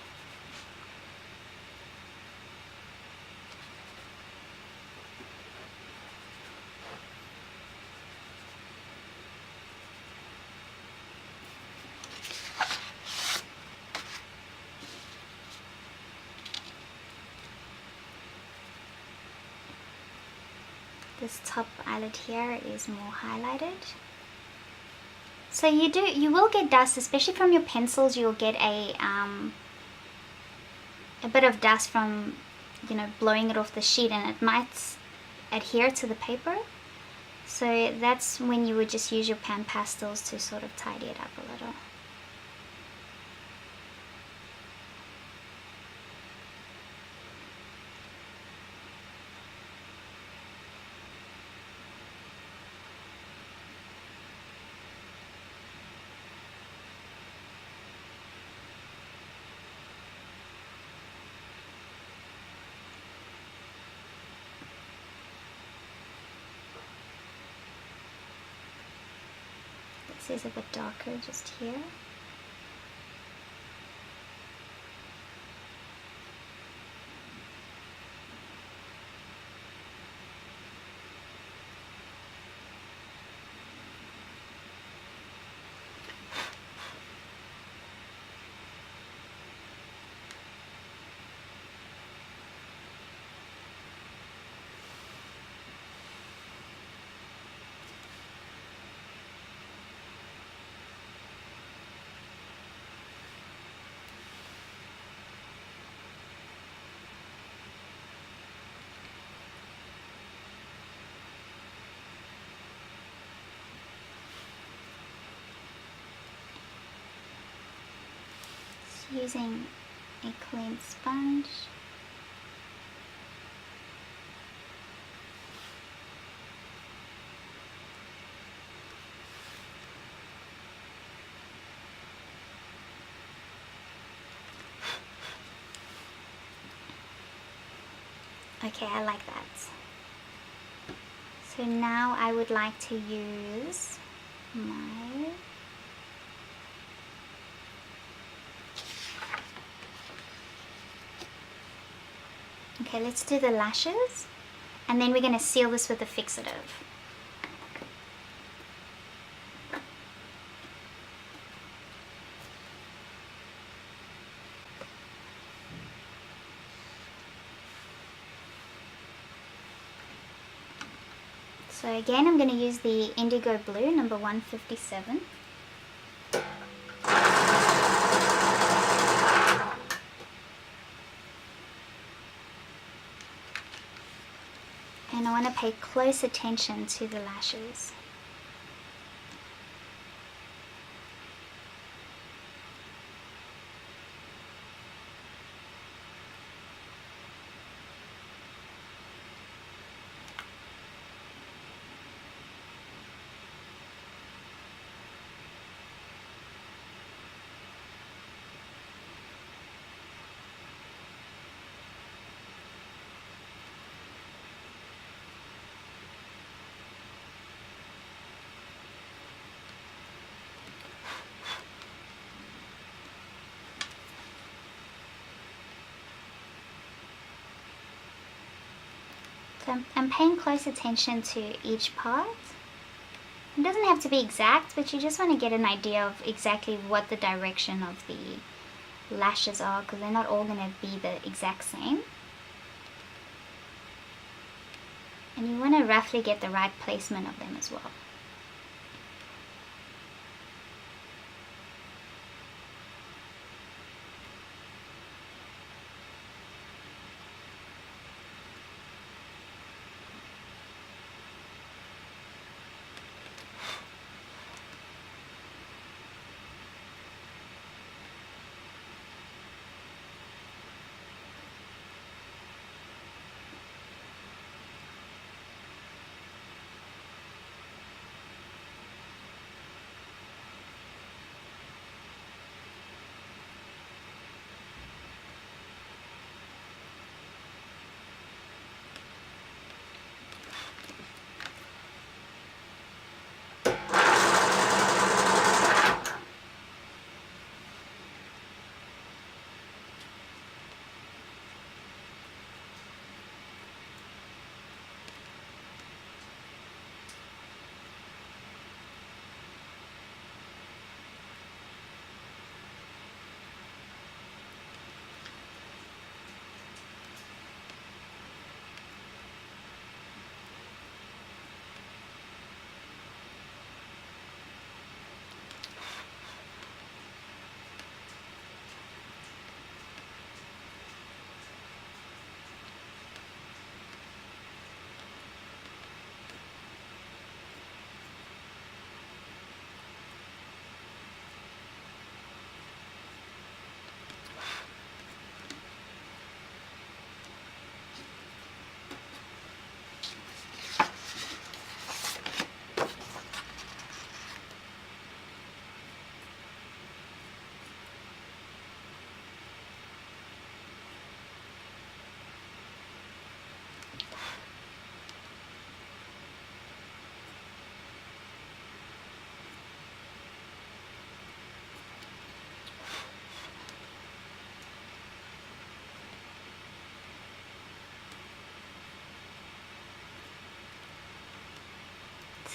This top eyelid here is more highlighted. So you will get dust, especially from your pencils. You'll get a bit of dust from, blowing it off the sheet, and it might adhere to the paper. So that's when you would just use your Pan Pastels to sort of tidy it up a little. This is a bit darker just here. Using a clean sponge. Okay, I like that. So now I would like to use my okay, let's do the lashes, and then we're going to seal this with a fixative. So again, I'm going to use the Indigo Blue, number 157. And I want to pay close attention to the lashes. So I'm paying close attention to each part. It doesn't have to be exact, but you just want to get an idea of exactly what the direction of the lashes are, because they're not all going to be the exact same. And you want to roughly get the right placement of them as well.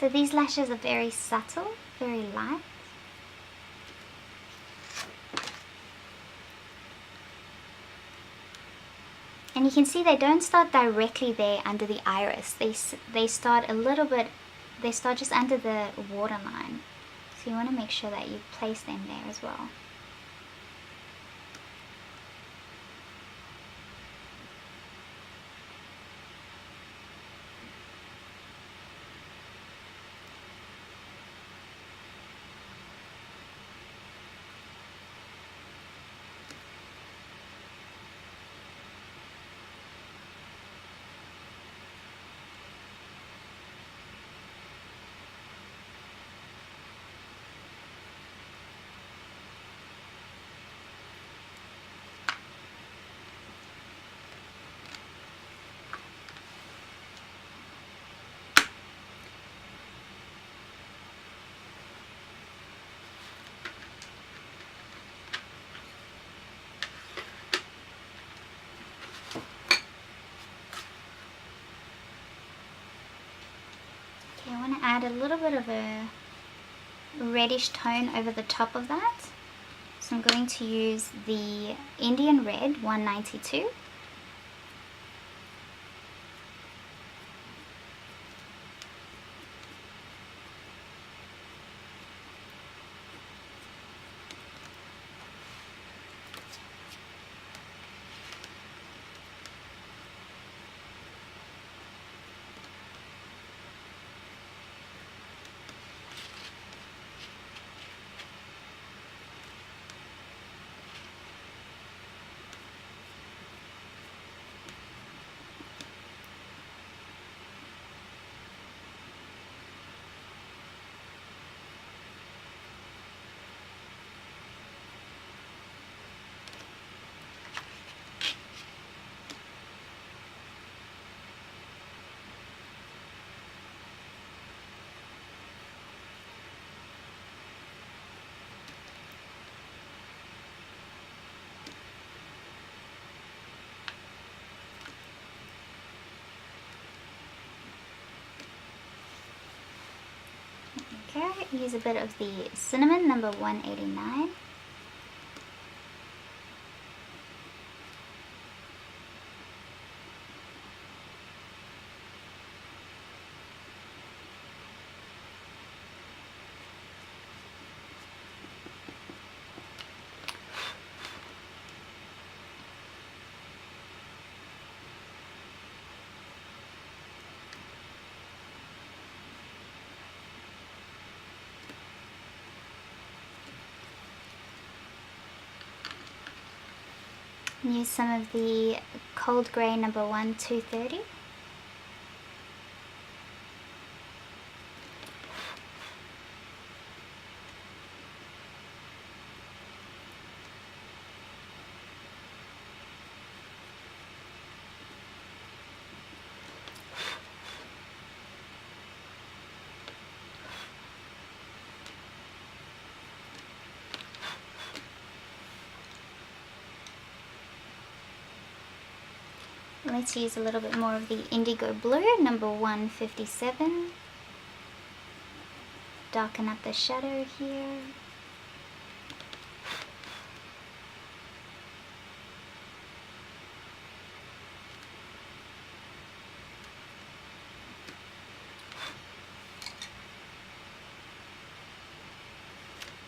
So these lashes are very subtle, very light. And you can see they don't start directly there under the iris. They start a little bit, they start just under the waterline. So you want to make sure that you place them there as well. Okay, I want to add a little bit of a reddish tone over the top of that. So I'm going to use the Indian Red 192. Okay, use a bit of the cinnamon number 189. Use some of the cold grey number 230. Let's use a little bit more of the indigo blue, number 157. Darken up the shadow here.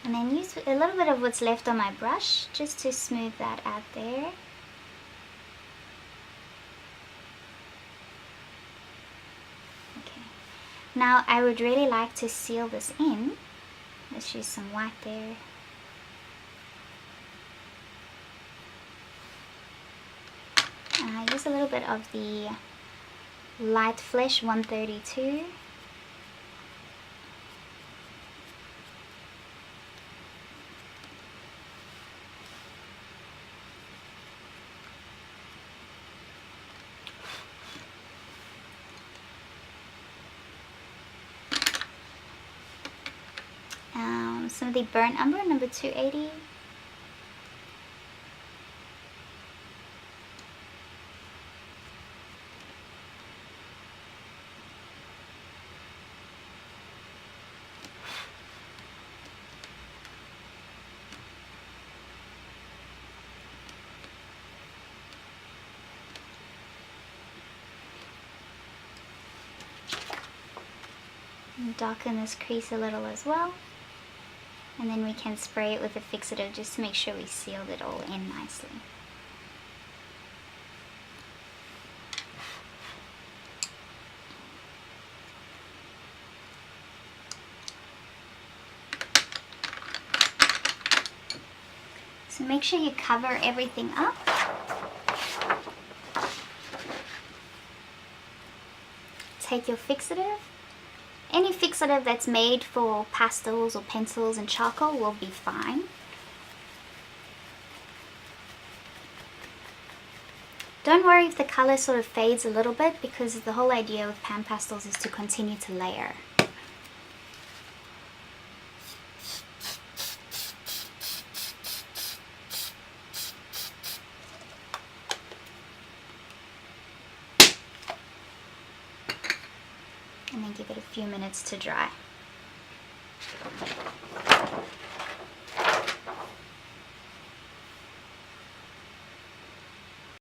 And then use a little bit of what's left on my brush just to smooth that out there. Now I would really like to seal this in. Let's use some white there. Use a little bit of the light flesh 132. Some of the burnt umber, number 280. And darken this crease a little as well. And then we can spray it with a fixative just to make sure we sealed it all in nicely. So make sure you cover everything up. Take your fixative. Any fixative that's made for pastels or pencils and charcoal will be fine. Don't worry if the color sort of fades a little bit, because the whole idea with pan pastels is to continue to layer. And then give it a few minutes to dry.